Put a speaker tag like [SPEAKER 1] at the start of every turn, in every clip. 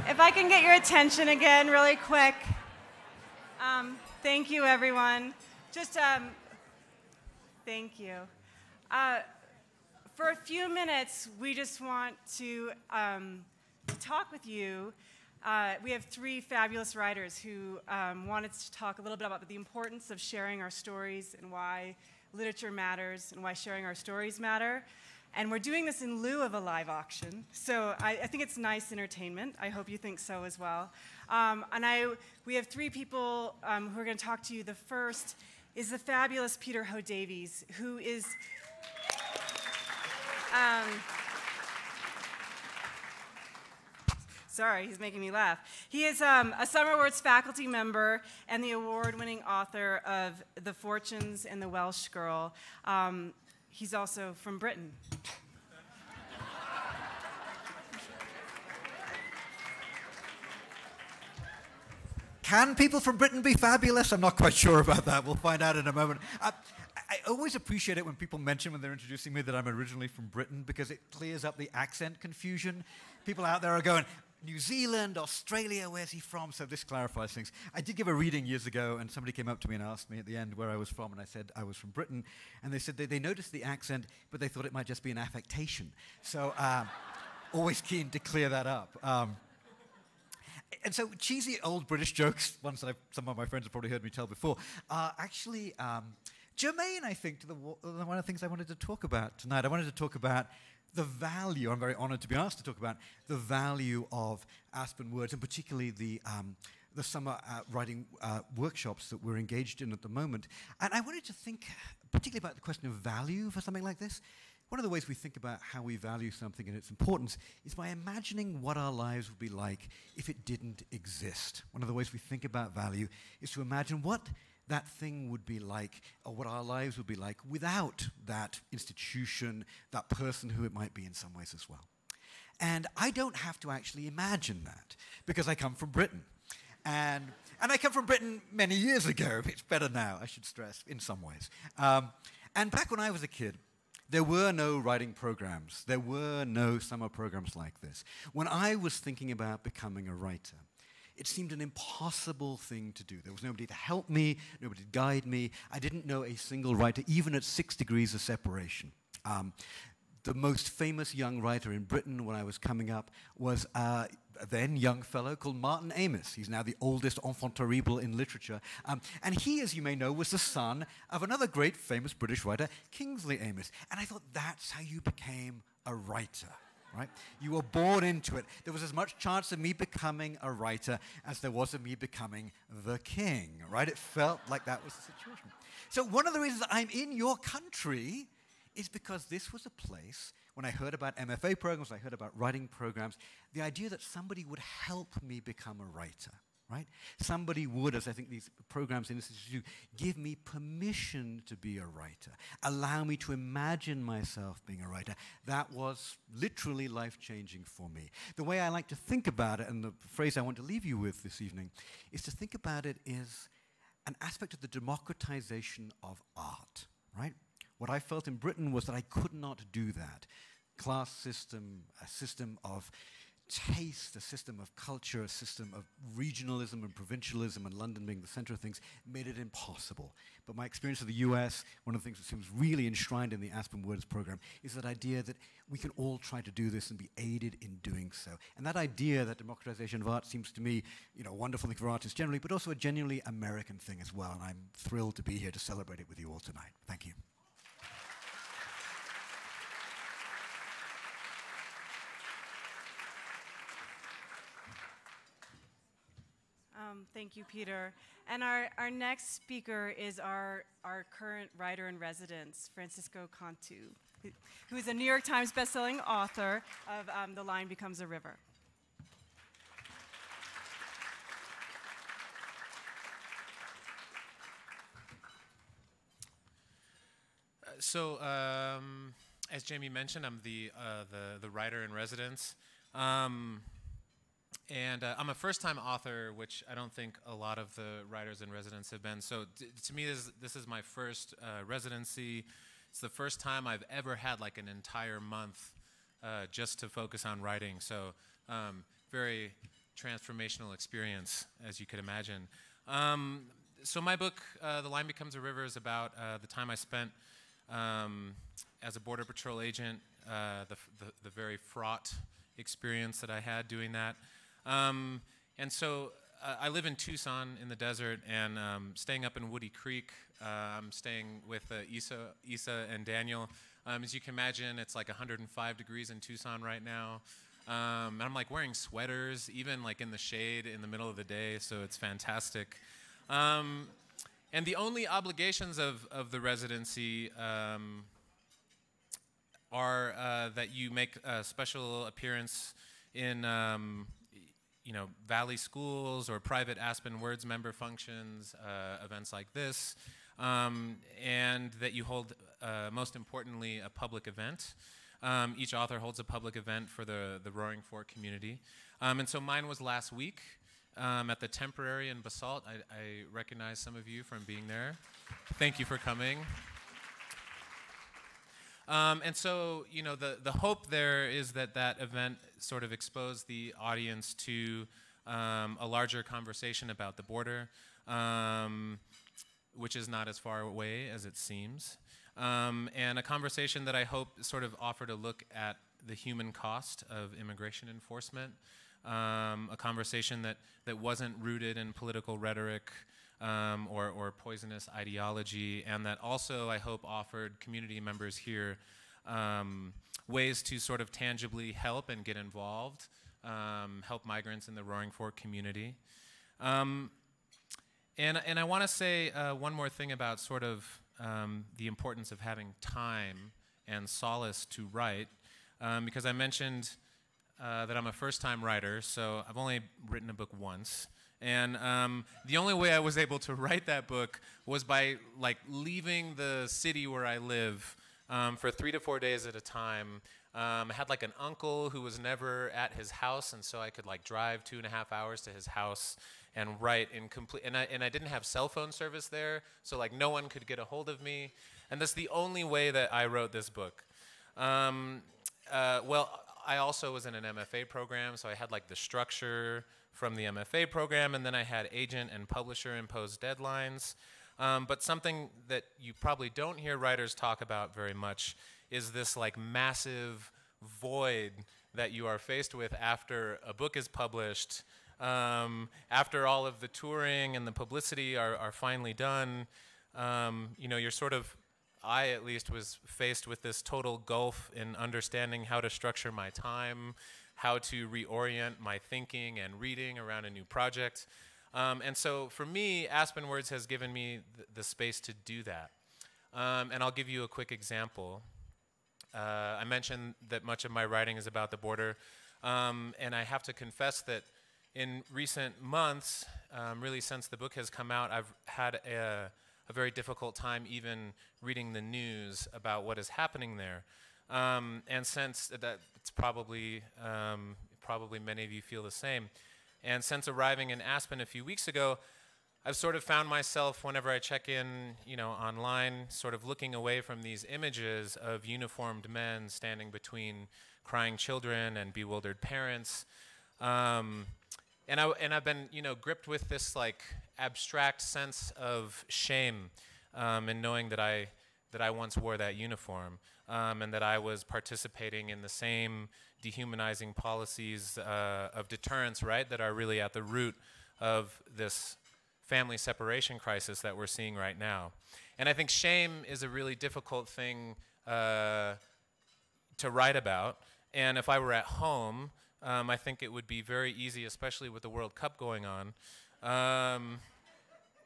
[SPEAKER 1] If I can get your attention again really quick. Thank you, everyone. Thank you. For a few minutes, we just want to talk with you. We have three fabulous writers who wanted to talk a little bit about the importance of sharing our stories and why literature matters and why sharing our stories matter. And we're doing this in lieu of a live auction, so I think it's nice entertainment. I hope you think so as well. We have three people who are going to talk to you. The first is the fabulous Peter Ho Davies, who is sorry, he's making me laugh. He is a Summer Words faculty member and the award-winning author of The Fortunes and the Welsh Girl. He's also from Britain.
[SPEAKER 2] Can people from Britain be fabulous? I'm not quite sure about that. We'll find out in a moment. I always appreciate it when people mention when they're introducing me that I'm originally from Britain because it clears up the accent confusion. People out there are going, New Zealand, Australia, where's he from? So this clarifies things. I did give a reading years ago, and somebody came up to me and asked me at the end where I was from, and I said I was from Britain. And they said they noticed the accent, but they thought it might just be an affectation. So always keen to clear that up. And so cheesy old British jokes, ones that some of my friends have probably heard me tell before, are actually germane, I think, to one of the things I wanted to talk about tonight. I wanted to talk about the value, I'm very honored to be asked to talk about the value of Aspen Words, and particularly the summer writing workshops that we're engaged in at the moment. And I wanted to think particularly about the question of value for something like this. One of the ways we think about how we value something and its importance is by imagining what our lives would be like if it didn't exist. One of the ways we think about value is to imagine what that thing would be like, or what our lives would be like without that institution, that person who it might be in some ways as well. And I don't have to actually imagine that, because I come from Britain. And I come from Britain many years ago. It's better now, I should stress, in some ways. And back when I was a kid, there were no writing programs. There were no summer programs like this. When I was thinking about becoming a writer, it seemed an impossible thing to do. There was nobody to help me, nobody to guide me. I didn't know a single writer, even at 6 degrees of separation. The most famous young writer in Britain when I was coming up was a then young fellow called Martin Amis. He's now the oldest enfant terrible in literature. And he, as you may know, was the son of another great famous British writer, Kingsley Amis. And I thought, that's how you became a writer. Right? You were born into it. There was as much chance of me becoming a writer as there was of me becoming the king, right? It felt like that was the situation. So one of the reasons I'm in your country is because this was a place, when I heard about MFA programs, I heard about writing programs, the idea that somebody would help me become a writer, right? Somebody would, as I think these programs in this institute do, give me permission to be a writer, allow me to imagine myself being a writer. That was literally life-changing for me. The way I like to think about it, and the phrase I want to leave you with this evening, is to think about it as an aspect of the democratization of art, right? What I felt in Britain was that I could not do that. Class system, a system of taste, a system of culture, a system of regionalism and provincialism, and London being the center of things, made it impossible. But my experience of the US, one of the things that seems really enshrined in the Aspen Words program, is that idea that we can all try to do this and be aided in doing so. And that idea, that democratization of art, seems to me, a wonderful thing for artists generally, but also a genuinely American thing as well. And I'm thrilled to be here to celebrate it with you all tonight. Thank you.
[SPEAKER 1] Thank you, Peter. And our next speaker is our current writer-in-residence, Francisco Cantu, who is a New York Times bestselling author of The Line Becomes a River.
[SPEAKER 3] So, as Jamie mentioned, I'm the writer-in-residence. And I'm a first-time author, which I don't think a lot of the writers-in-residence have been. So to me, this is my first residency. It's the first time I've ever had like an entire month just to focus on writing. So very transformational experience, as you could imagine. So my book, The Line Becomes a River, is about the time I spent as a Border Patrol agent, the very fraught experience that I had doing that. And so I live in Tucson in the desert, and staying up in Woody Creek. I'm staying with Issa and Daniel. As you can imagine, it's like 105 degrees in Tucson right now. And I'm like wearing sweaters, even like in the shade in the middle of the day, so it's fantastic. And the only obligations of the residency are that you make a special appearance in Valley schools or private Aspen Words member functions, events like this, and that you hold, most importantly, a public event. Each author holds a public event for the Roaring Fork community. And so mine was last week at the Temporary in Basalt. I recognize some of you from being there. Thank you for coming. And so, the hope there is that that event sort of exposed the audience to a larger conversation about the border, which is not as far away as it seems. And a conversation that I hope sort of offered a look at the human cost of immigration enforcement, a conversation that wasn't rooted in political rhetoric or poisonous ideology, and that also I hope offered community members here ways to sort of tangibly help and get involved, help migrants in the Roaring Fork community. And I want to say one more thing about sort of the importance of having time and solace to write, because I mentioned that I'm a first-time writer, so I've only written a book once. And the only way I was able to write that book was by leaving the city where I live for 3 to 4 days at a time. I had an uncle who was never at his house, and so I could drive 2.5 hours to his house and write in complete. And I didn't have cell phone service there, so no one could get a hold of me. And that's the only way that I wrote this book. Well, I also was in an MFA program, so I had the structure from the MFA program, and then I had agent and publisher imposed deadlines. But something that you probably don't hear writers talk about very much is this massive void that you are faced with after a book is published, after all of the touring and the publicity are finally done. You're sort of, I at least was faced with this total gulf in understanding how to structure my time, how to reorient my thinking and reading around a new project. And so for me, Aspen Words has given me the space to do that. And I'll give you a quick example. I mentioned that much of my writing is about the border, and I have to confess that in recent months, really since the book has come out, I've had a very difficult time even reading the news about what is happening there. And since that, it's probably many of you feel the same. And since arriving in Aspen a few weeks ago, I've sort of found myself, whenever I check in, online, sort of looking away from these images of uniformed men standing between crying children and bewildered parents. And I've been, gripped with this abstract sense of shame in knowing that I once wore that uniform, and that I was participating in the same dehumanizing policies of deterrence, right, that are really at the root of this family separation crisis that we're seeing right now. And I think shame is a really difficult thing to write about. And if I were at home, I think it would be very easy, especially with the World Cup going on,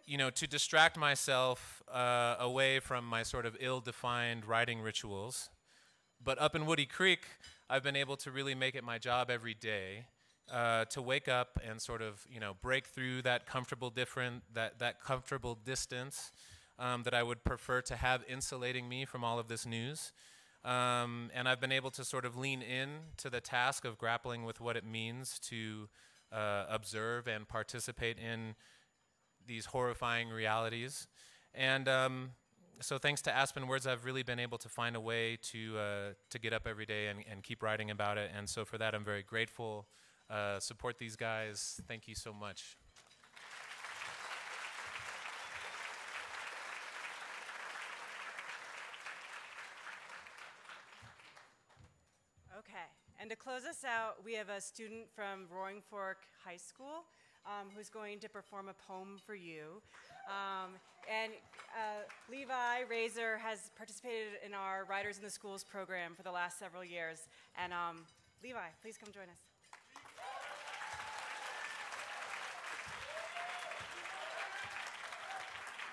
[SPEAKER 3] to distract myself away from my sort of ill-defined writing rituals. But up in Woody Creek, I've been able to really make it my job every day to wake up and sort of, break through that comfortable comfortable distance that I would prefer to have insulating me from all of this news. And I've been able to sort of lean in to the task of grappling with what it means to observe and participate in these horrifying realities. And so thanks to Aspen Words, I've really been able to find a way to get up every day and keep writing about it. And so for that, I'm very grateful. Support these guys. Thank you so much.
[SPEAKER 1] Okay, and to close us out, we have a student from Roaring Fork High School who's going to perform a poem for you. And Levi Razor has participated in our Writers in the Schools program for the last several years. And Levi, please come join us.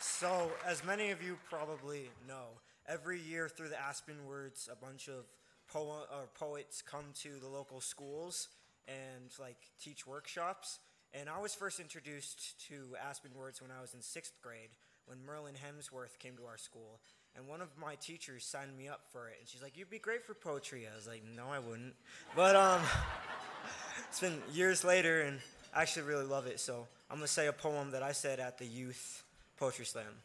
[SPEAKER 4] So, as many of you probably know, every year through the Aspen Words, a bunch of poets come to the local schools and teach workshops. And I was first introduced to Aspen Words when I was in 6th grade, when Merlin Hemsworth came to our school. And one of my teachers signed me up for it. And she's like, "You'd be great for poetry." I was like, "No, I wouldn't." But it's been years later, and I actually really love it. So I'm going to say a poem that I said at the Youth Poetry Slam.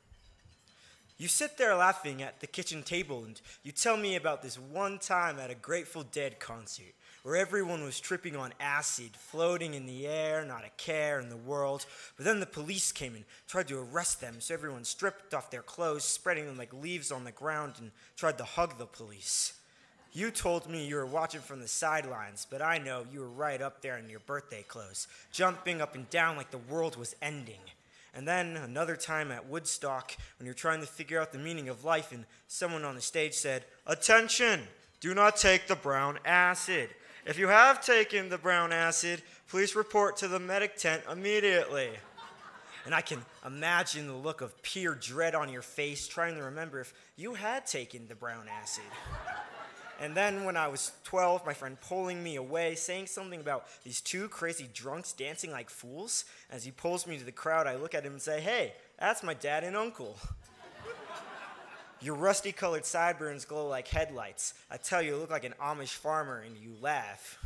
[SPEAKER 4] You sit there laughing at the kitchen table, and you tell me about this one time at a Grateful Dead concert where everyone was tripping on acid, floating in the air, not a care in the world. But then the police came and tried to arrest them, so everyone stripped off their clothes, spreading them like leaves on the ground, and tried to hug the police. You told me you were watching from the sidelines, but I know you were right up there in your birthday clothes, jumping up and down like the world was ending. And then another time at Woodstock, when you're trying to figure out the meaning of life, and someone on the stage said, "Attention, do not take the brown acid. If you have taken the brown acid, please report to the medic tent immediately." And I can imagine the look of pure dread on your face, trying to remember if you had taken the brown acid. And then when I was 12, my friend pulling me away, saying something about these two crazy drunks dancing like fools. As he pulls me to the crowd, I look at him and say, "Hey, that's my dad and uncle." Your rusty-colored sideburns glow like headlights. I tell you, you look like an Amish farmer, and you laugh.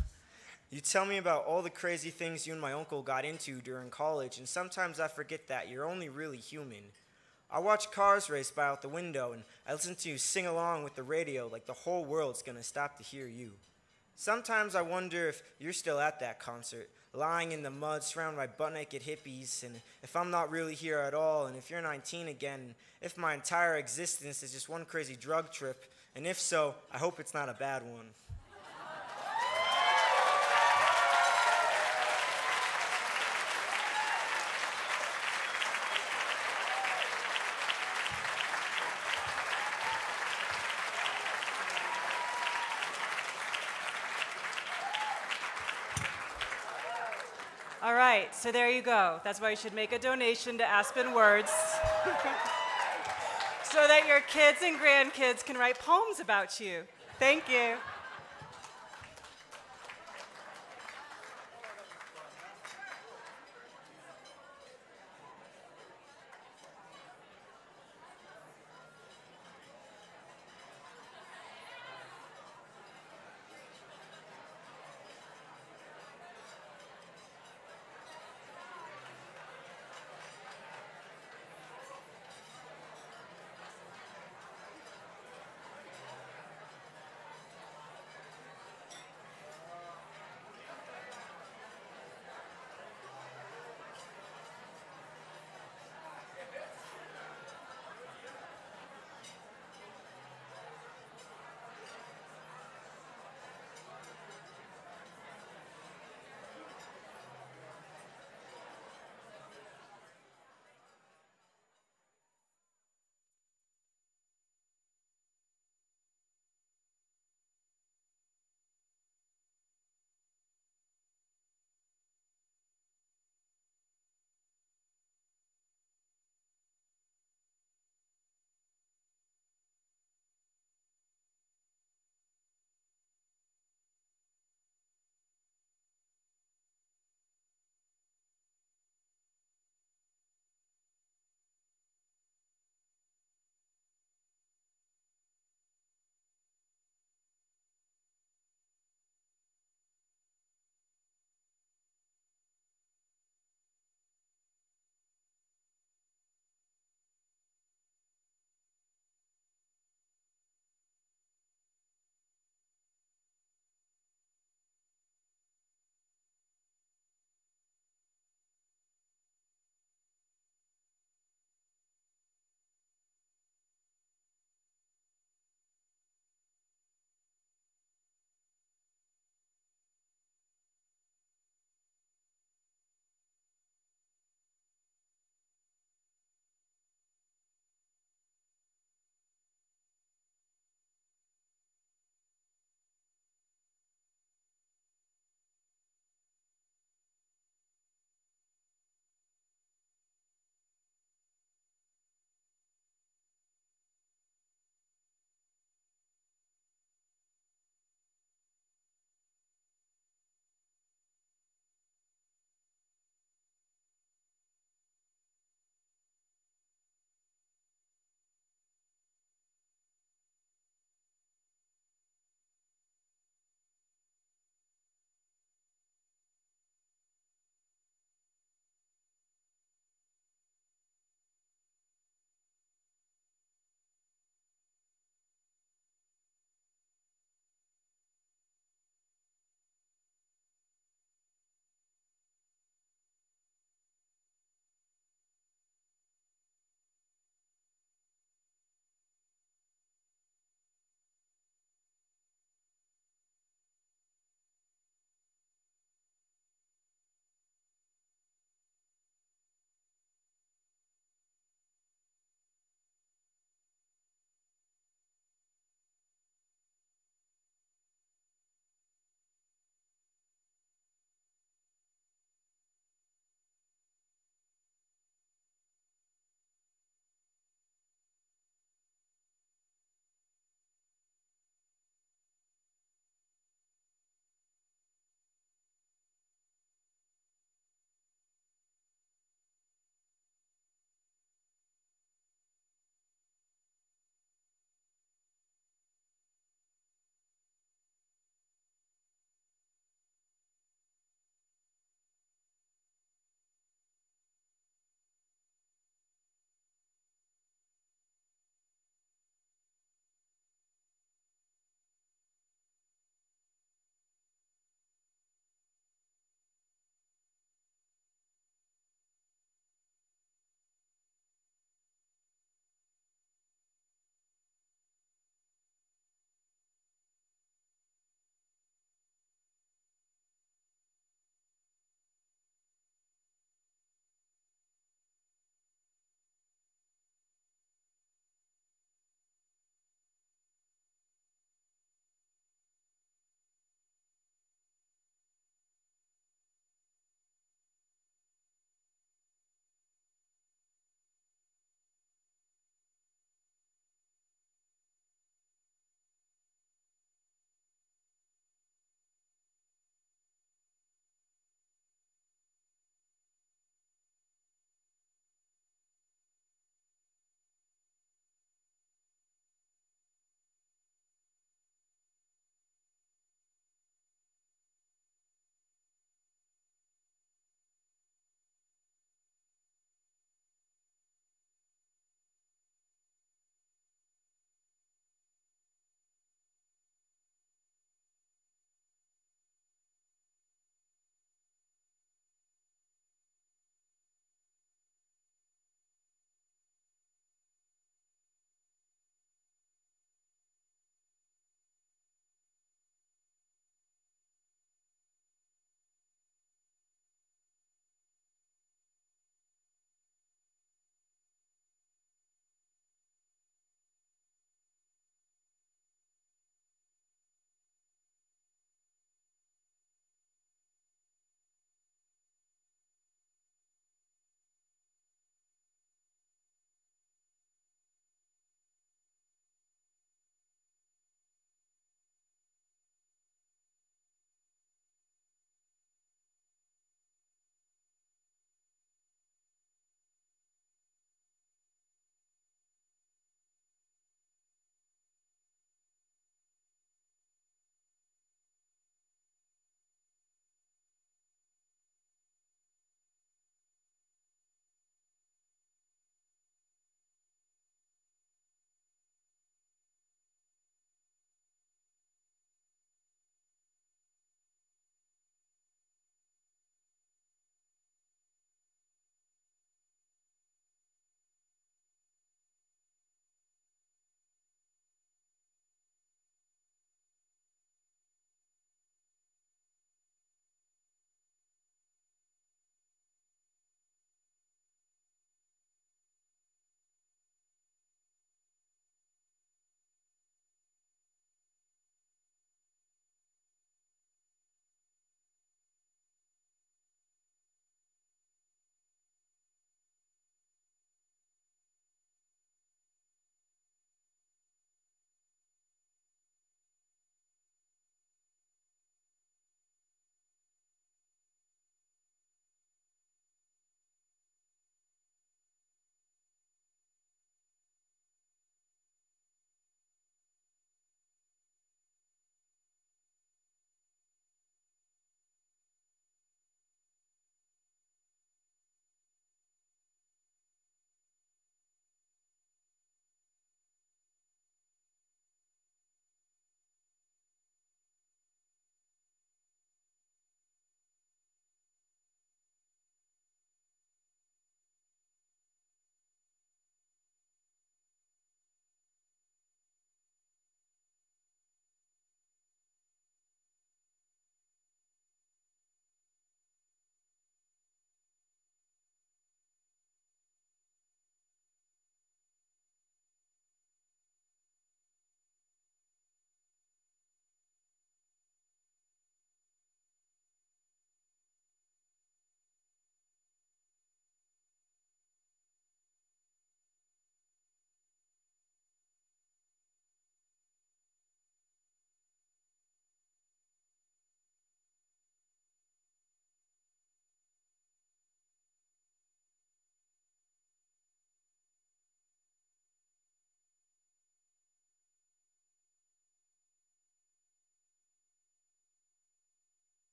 [SPEAKER 4] You tell me about all the crazy things you and my uncle got into during college, and sometimes I forget that you're only really human. I watch cars race by out the window, and I listen to you sing along with the radio like the whole world's gonna stop to hear you. Sometimes I wonder if you're still at that concert, lying in the mud surrounded by butt-naked hippies, and if I'm not really here at all, and if you're 19 again, if my entire existence is just one crazy drug trip, and if so, I hope it's not a bad one.
[SPEAKER 1] All right, so there you go. That's why you should make a donation to Aspen Words so that your kids and grandkids can write poems about you. Thank you.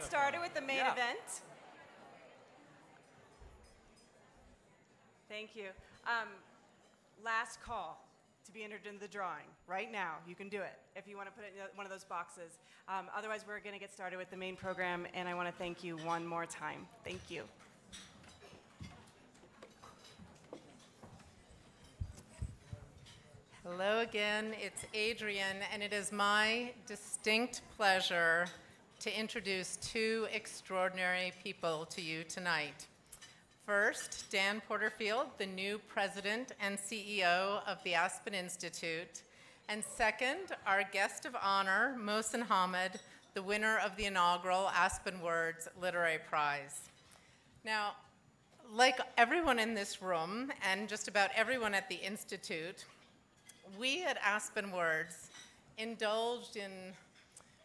[SPEAKER 1] get started with the main event? Thank you. Last call to be entered into the drawing. Right now, you can do it if you want to put it in one of those boxes. Otherwise, we're going to get started with the main program, and I want to thank you one more time. Thank you.
[SPEAKER 5] Hello again, it's Adrienne, and it is my distinct pleasure to introduce two extraordinary people to you tonight. First, Dan Porterfield, the new president and CEO of the Aspen Institute. And second, our guest of honor, Mohsin Hamid, the winner of the inaugural Aspen Words Literary Prize. Now, like everyone in this room, and just about everyone at the Institute, we at Aspen Words indulged in,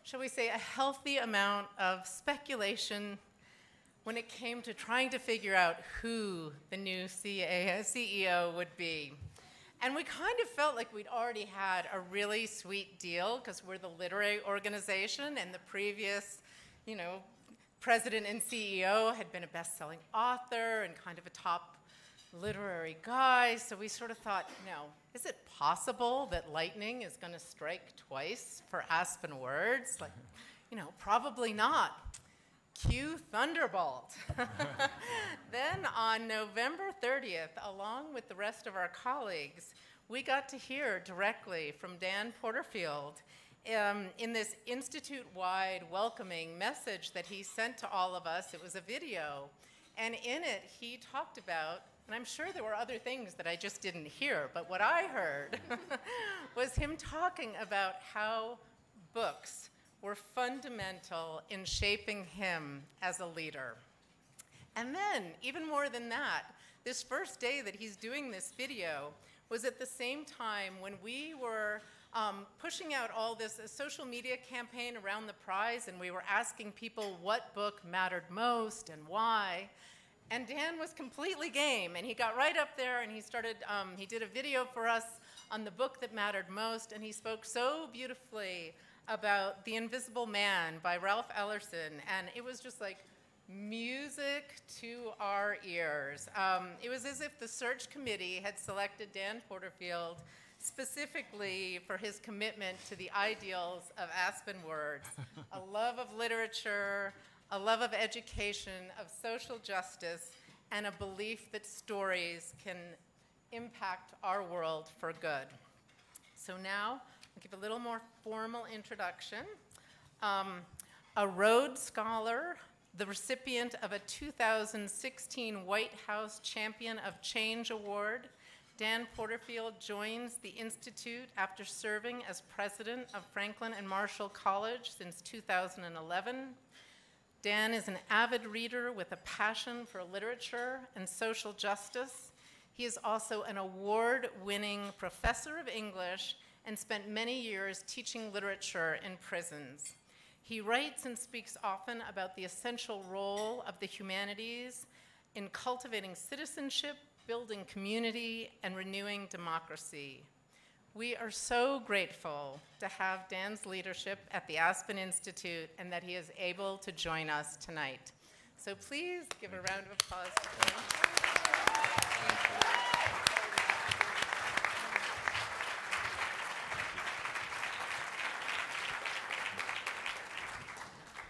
[SPEAKER 5] shall we say, a healthy amount of speculation when it came to trying to figure out who the new CEO would be. And we kind of felt like we'd already had a really sweet deal because we're the literary organization, and the previous, president and CEO had been a best-selling author and kind of a top literary guy. So we sort of thought, is it possible that lightning is going to strike twice for Aspen Words? Like, probably not. Cue Thunderbolt. Then on November 30th, along with the rest of our colleagues, we got to hear directly from Dan Porterfield in this institute-wide welcoming message that he sent to all of us. It was a video, and in it he talked about, and I'm sure there were other things that I just didn't hear, but what I heard was him talking about how books were fundamental in shaping him as a leader. And then, even more than that, this first day that he's doing this video was at the same time when we were pushing out all this social media campaign around the prize, and we were asking people what book mattered most and why. And Dan was completely game, and he got right up there and he started, he did a video for us on the book that mattered most, and he spoke so beautifully about The Invisible Man by Ralph Ellison, and it was just like music to our ears. It was as if the search committee had selected Dan Porterfield specifically for his commitment to the ideals of Aspen Words, a love of literature, a love of education, of social justice, and a belief that stories can impact our world for good. So now, I'll give a little more formal introduction. A Rhodes Scholar, the recipient of a 2016 White House Champion of Change Award, Dan Porterfield joins the Institute after serving as president of Franklin and Marshall College since 2011. Dan is an avid reader with a passion for literature and social justice. He is also an award-winning professor of English and spent many years teaching literature in prisons. He writes and speaks often about the essential role of the humanities in cultivating citizenship, building community, and renewing democracy. We are so grateful to have Dan's leadership at the Aspen Institute and that he is able to join us tonight. So please give a round of applause to Dan.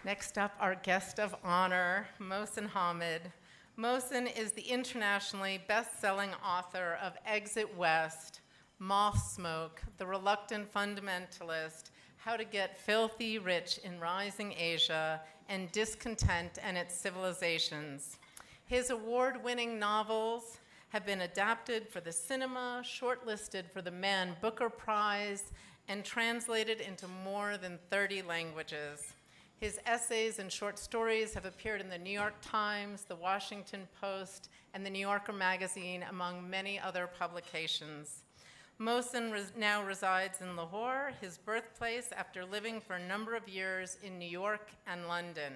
[SPEAKER 5] Next up, our guest of honor, Mohsin Hamid. Mohsin is the internationally best-selling author of Exit West, Moth Smoke, The Reluctant Fundamentalist, How to Get Filthy Rich in Rising Asia, and Discontent and Its Civilizations. His award-winning novels have been adapted for the cinema, shortlisted for the Man Booker Prize, and translated into more than 30 languages. His essays and short stories have appeared in the New York Times, the Washington Post, and the New Yorker magazine, among many other publications. Mohsin now resides in Lahore, his birthplace, after living for a number of years in New York and London.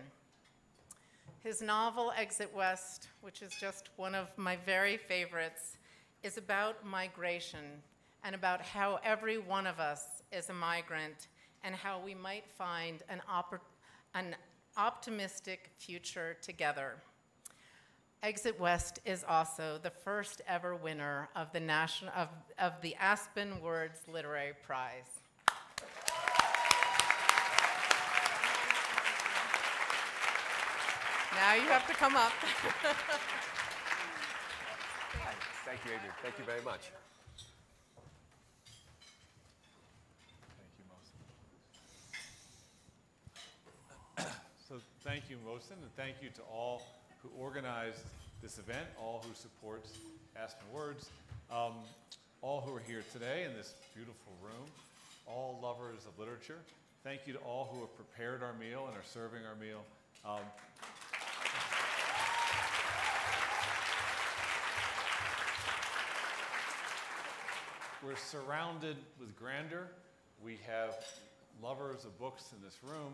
[SPEAKER 5] His novel, Exit West, which is just one of my very favorites, is about migration and about how every one of us is a migrant and how we might find an optimistic future together. Exit West is also the first ever winner of the Aspen Words Literary Prize. Now you have to come up.
[SPEAKER 6] Thank you, Adrian. Thank you very much.
[SPEAKER 7] Thank you, Mohsin. So thank you, Mohsin, and thank you to all who organized this event, all who support Aspen Words, all who are here today in this beautiful room, all lovers of literature. Thank you to all who have prepared our meal and are serving our meal. We're surrounded with grandeur. We have lovers of books in this room.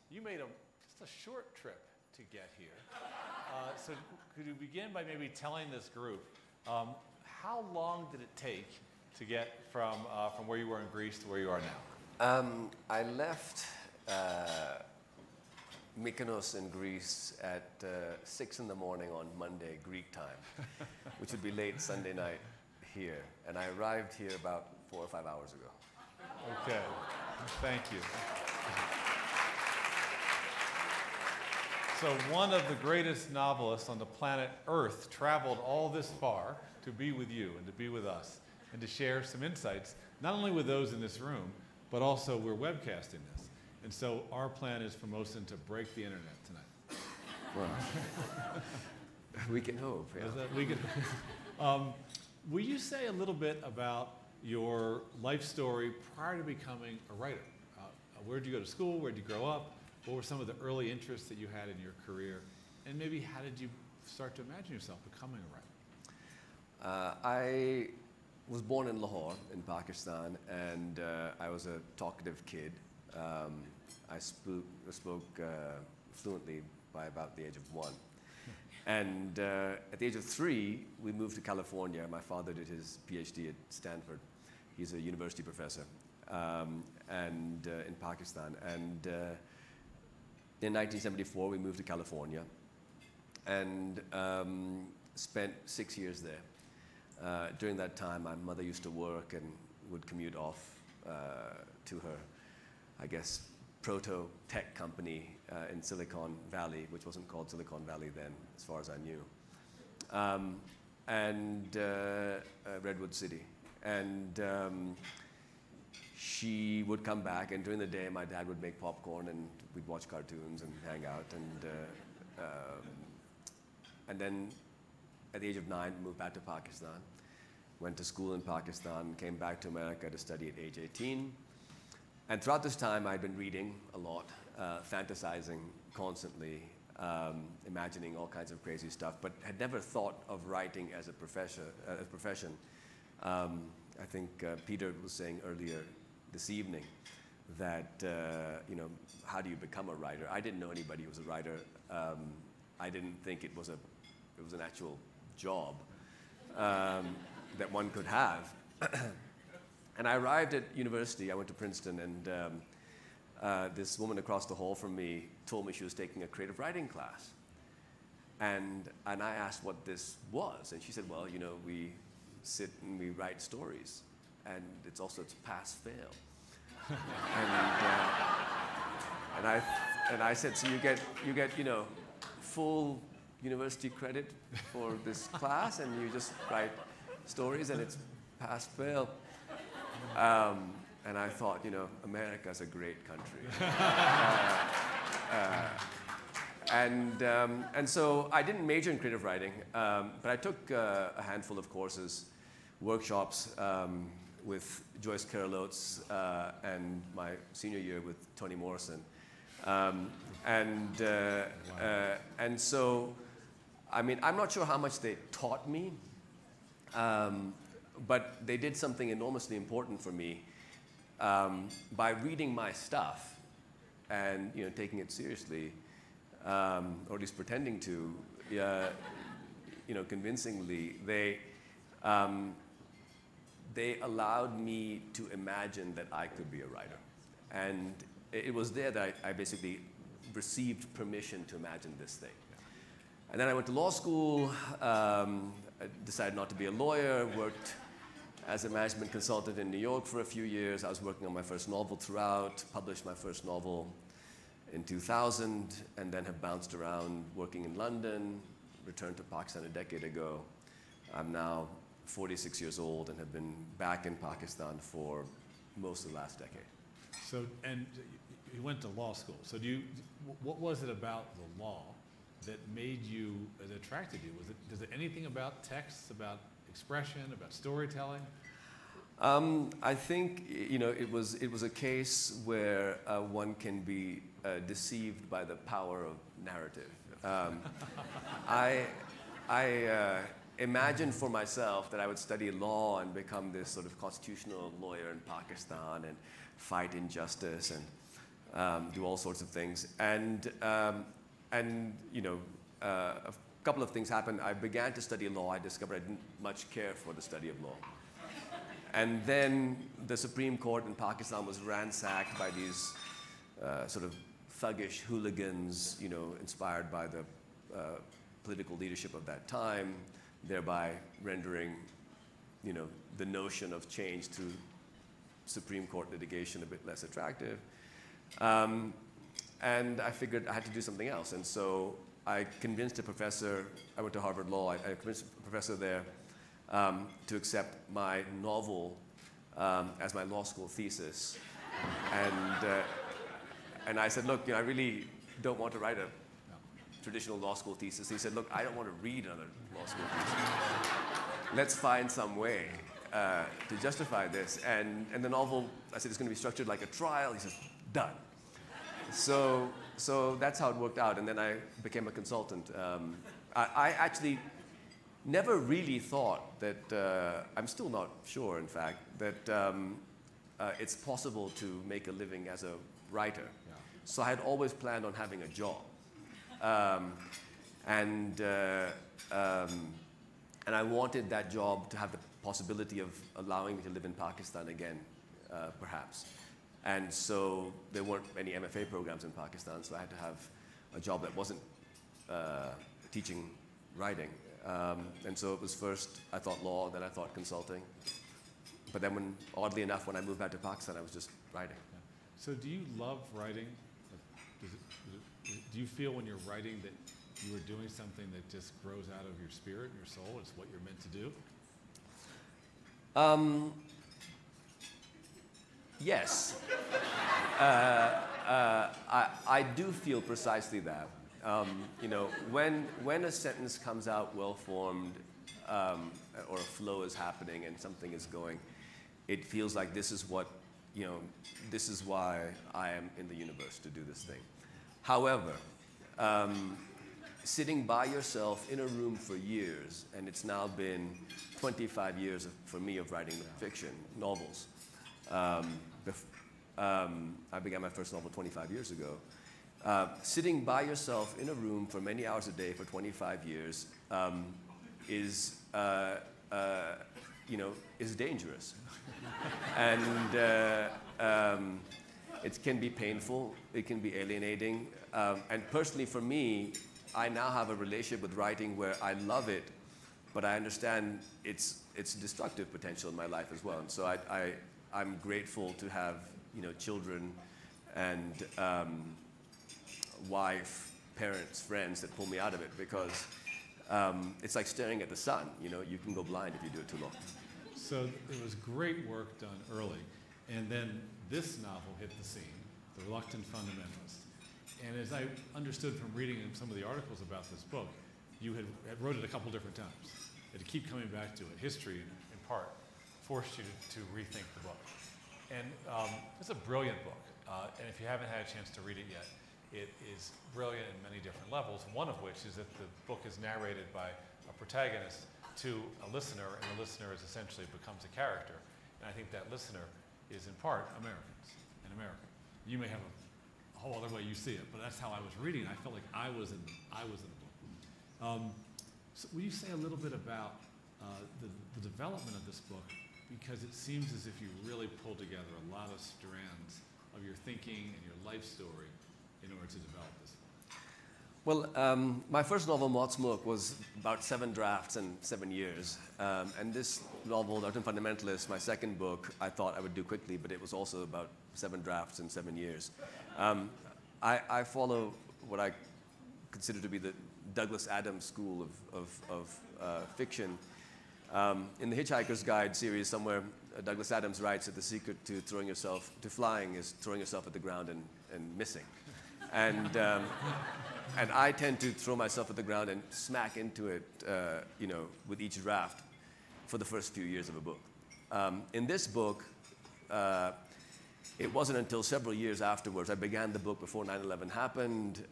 [SPEAKER 7] You made just a short trip to get here. So could you begin by maybe telling this group, how long did it take to get from where you were in Greece to where you are now?
[SPEAKER 6] I left Mykonos in Greece at 6 in the morning on Monday, Greek time, which would be late Sunday night here. And I arrived here about 4 or 5 hours ago.
[SPEAKER 7] Okay, thank you. So one of the greatest novelists on the planet Earth traveled all this far to be with you and to be with us and to share some insights, not only with those in this room, but also we're webcasting this. And so our plan is for Mohsin to break the internet tonight.
[SPEAKER 6] Well, we can hope. Yeah.
[SPEAKER 7] Is that, we can, will you say a little bit about your life story prior to becoming a writer? Where did you go to school? Where did you grow up? What were some of the early interests that you had in your career? And maybe how did you start to imagine yourself becoming a writer?
[SPEAKER 6] I was born in Lahore in Pakistan, and I was a talkative kid. I spoke fluently by about the age of 1. And at the age of 3, we moved to California. My father did his PhD at Stanford. He's a university professor and in Pakistan. And in 1974, we moved to California and spent 6 years there. During that time, my mother used to work and would commute off to her, I guess, proto-tech company in Silicon Valley, which wasn't called Silicon Valley then, as far as I knew, and Redwood City. And she would come back, and during the day, my dad would make popcorn, and we'd watch cartoons and hang out. And then, at the age of 9, moved back to Pakistan, went to school in Pakistan, came back to America to study at age 18. And throughout this time, I'd been reading a lot, fantasizing constantly, imagining all kinds of crazy stuff, but had never thought of writing as a profession. I think Peter was saying earlier this evening that, how do you become a writer? I didn't know anybody who was a writer. I didn't think it was an actual job that one could have. And I arrived at university. I went to Princeton, and this woman across the hall from me told me she was taking a creative writing class. And I asked what this was, and she said, well, we sit and we write stories, and it's pass-fail. and I said, so you get full university credit for this class, and you just write stories, and it's pass-fail. And I thought, America's a great country. And so I didn't major in creative writing, but I took a handful of courses, workshops with Joyce Carol Oates, and my senior year with Toni Morrison. And so, I'm not sure how much they taught me, but they did something enormously important for me by reading my stuff and taking it seriously, or at least pretending to, convincingly. They allowed me to imagine that I could be a writer, and it was there that I basically received permission to imagine this thing. And then I went to law school, I decided not to be a lawyer, worked as a management consultant in New York for a few years. I was working on my first novel throughout, published my first novel in 2000, and then have bounced around working in London, returned to Pakistan a decade ago. I'm now 46 years old and have been back in Pakistan for most of the last decade.
[SPEAKER 7] So, and you went to law school. So what was it about the law that made you, that attracted you? Was it anything about text, about expression, about storytelling?
[SPEAKER 6] I think, it was a case where one can be deceived by the power of narrative. I imagined for myself that I would study law and become this sort of constitutional lawyer in Pakistan and fight injustice and do all sorts of things. And a couple of things happened. I began to study law. I discovered I didn't much care for the study of law. And then the Supreme Court in Pakistan was ransacked by these sort of thuggish hooligans, inspired by the political leadership of that time, thereby rendering, the notion of change through Supreme Court litigation a bit less attractive. And I figured I had to do something else. And so I convinced a professor, I went to Harvard Law, I convinced a professor there to accept my novel as my law school thesis. And I said, look, I really don't want to write a traditional law school thesis. He said, look, I don't want to read another law school thesis. Let's find some way to justify this. And the novel, I said, it's going to be structured like a trial. He says, done. So that's how it worked out. And then I became a consultant. I actually never really thought that, I'm still not sure, in fact, that it's possible to make a living as a writer. Yeah. So I had always planned on having a job. And I wanted that job to have the possibility of allowing me to live in Pakistan again, perhaps. And so there weren't any MFA programs in Pakistan, so I had to have a job that wasn't teaching writing. And so it was first, I thought law, then I thought consulting. But then oddly enough, when I moved back to Pakistan, I was just writing.
[SPEAKER 7] Yeah. So do you love writing? Do you feel when you're writing that you are doing something that just grows out of your spirit, your soul? It's what you're meant to do?
[SPEAKER 6] Yes. I do feel precisely that. When a sentence comes out well-formed, or a flow is happening and something is going, it feels like this is what, this is why I am in the universe to do this thing. However, sitting by yourself in a room for years, and it's now been 25 years for me of writing fiction, novels. I began my first novel 25 years ago. Sitting by yourself in a room for many hours a day for 25 years is dangerous. And it can be painful, it can be alienating. And personally for me, I now have a relationship with writing where I love it, but I understand its destructive potential in my life as well. And so I'm grateful to have children and wife, parents, friends that pull me out of it, because it's like staring at the sun. You can go blind if you do it too long.
[SPEAKER 7] So it was great work done early, and then this novel hit the scene, The Reluctant Fundamentalist. And as I understood from reading some of the articles about this book, you had wrote it a couple different times. And to keep coming back to it, history, in part, forced you to rethink the book. And it's a brilliant book. And if you haven't had a chance to read it yet, it is brilliant in many different levels, one of which is that the book is narrated by a protagonist to a listener, and the listener is essentially becomes a character. And I think that listener is in part Americans and America. You may have a whole other way you see it, but that's how I was reading it. I felt like I was in the book. So will you say a little bit about the development of this book? Because it seems as if you really pulled together a lot of strands of your thinking and your life story in order to develop this?
[SPEAKER 6] Well, my first novel, Moth Smoke, was about 7 drafts and 7 years. And this novel, The Art and Fundamentalist, my second book, I thought I would do quickly, but it was also about 7 drafts and 7 years. I follow what I consider to be the Douglas Adams school of fiction. In the Hitchhiker's Guide series, somewhere Douglas Adams writes that the secret to flying is throwing yourself at the ground and missing. And I tend to throw myself at the ground and smack into it, with each draft for the first few years of a book. In this book, it wasn't until several years afterwards. I began the book before 9/11 happened.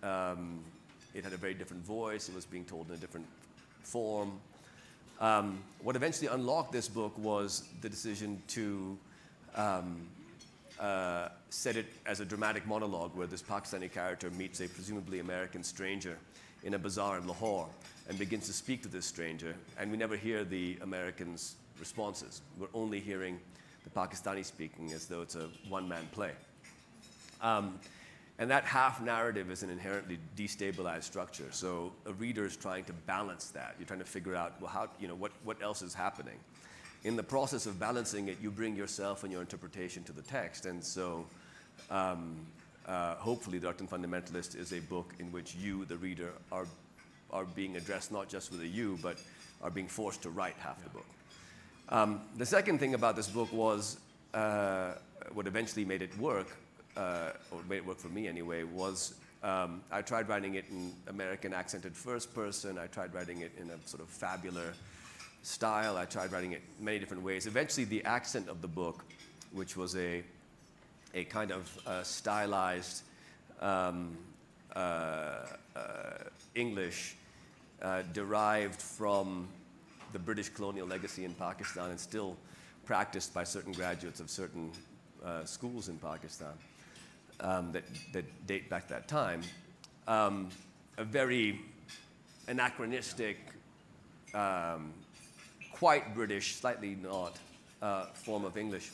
[SPEAKER 6] It had a very different voice. It was being told in a different form. What eventually unlocked this book was the decision to set it as a dramatic monologue where this Pakistani character meets a presumably American stranger in a bazaar in Lahore and begins to speak to this stranger, and we never hear the Americans' responses. We're only hearing the Pakistani speaking as though it's a one-man play. And that half narrative is an inherently destabilized structure. So a reader is trying to balance that. You're trying to figure out, well, what else is happening? In the process of balancing it, you bring yourself and your interpretation to the text. And so hopefully The Art and Fundamentalist is a book in which you, the reader, are being addressed not just with a you, but are being forced to write half the book. The second thing about this book was what eventually made it work, or made it work for me anyway, was I tried writing it in American accented first person. I tried writing it in a sort of fabular style. I tried writing it many different ways. Eventually, the accent of the book, which was a kind of stylized English derived from the British colonial legacy in Pakistan and still practiced by certain graduates of certain schools in Pakistan that date back to that time. A very anachronistic, quite British, slightly not, form of English.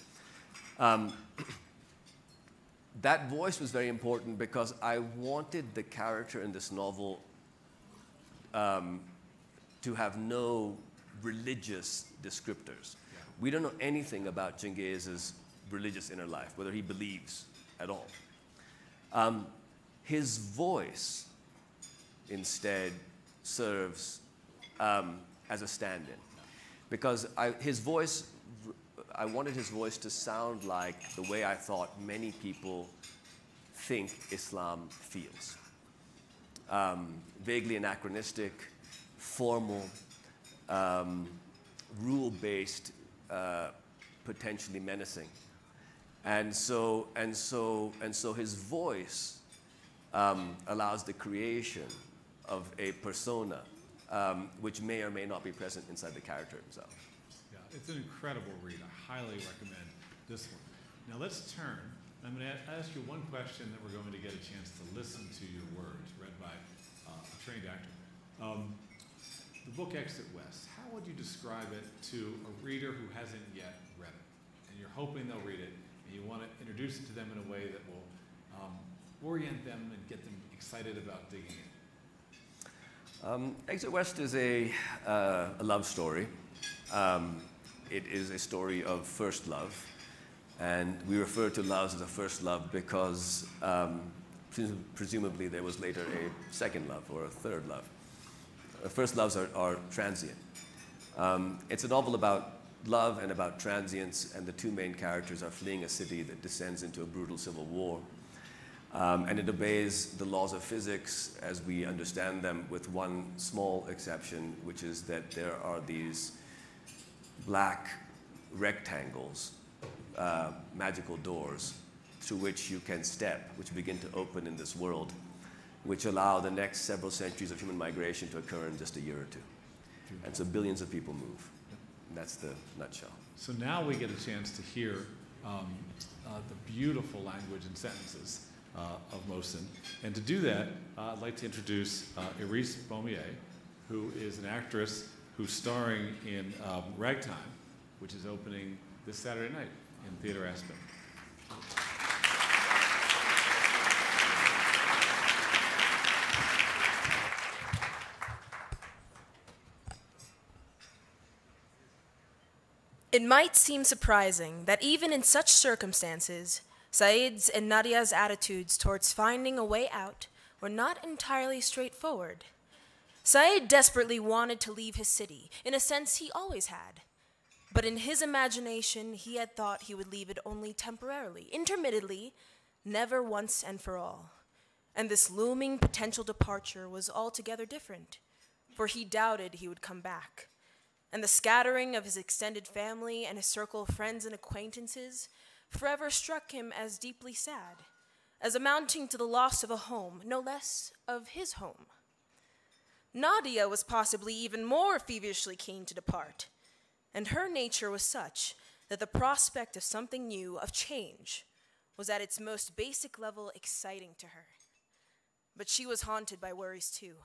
[SPEAKER 6] That voice was very important because I wanted the character in this novel to have no religious descriptors. Yeah. We don't know anything about Chingiz's religious inner life, whether he believes at all. His voice instead serves as a stand-in, because I wanted his voice to sound like the way I thought many people think Islam feels. Vaguely anachronistic, formal, rule-based, potentially menacing. And so his voice allows the creation of a persona which may or may not be present inside the character himself.
[SPEAKER 7] Yeah, it's an incredible read. I highly recommend this one. Now let's turn. I'm going to ask you one question that we're going to get a chance to listen to your words read by a trained actor. The book Exit West, how would you describe it to a reader who hasn't yet read it? And you're hoping they'll read it, and you want to introduce it to them in a way that will orient them and get them excited about digging in.
[SPEAKER 6] Exit West is a love story. It is a story of first love. And we refer to love as a first love because presumably there was later a second love or a third love. First loves are transient. It's a novel about love and about transience, and the two main characters are fleeing a city that descends into a brutal civil war. And it obeys the laws of physics as we understand them, with one small exception, which is that there are these black rectangles, magical doors, through which you can step, which begin to open in this world, which allow the next several centuries of human migration to occur in just a year or two. And so billions of people move. And that's the nutshell. So
[SPEAKER 7] now we get a chance to hear the beautiful language and sentences of Mohsin. And to do that, I'd like to introduce Iris Beaumier, who is an actress who's starring in Ragtime, which is opening this Saturday night in Theater Aspen.
[SPEAKER 8] It might seem surprising that even in such circumstances, Saeed's and Nadia's attitudes towards finding a way out were not entirely straightforward. Saeed desperately wanted to leave his city, in a sense he always had. But in his imagination, he had thought he would leave it only temporarily, intermittently, never once and for all. And this looming potential departure was altogether different, for he doubted he would come back. And the scattering of his extended family and his circle of friends and acquaintances forever struck him as deeply sad, as amounting to the loss of a home, no less of his home. Nadia was possibly even more feverishly keen to depart, and her nature was such that the prospect of something new, of change, was at its most basic level exciting to her. But she was haunted by worries too,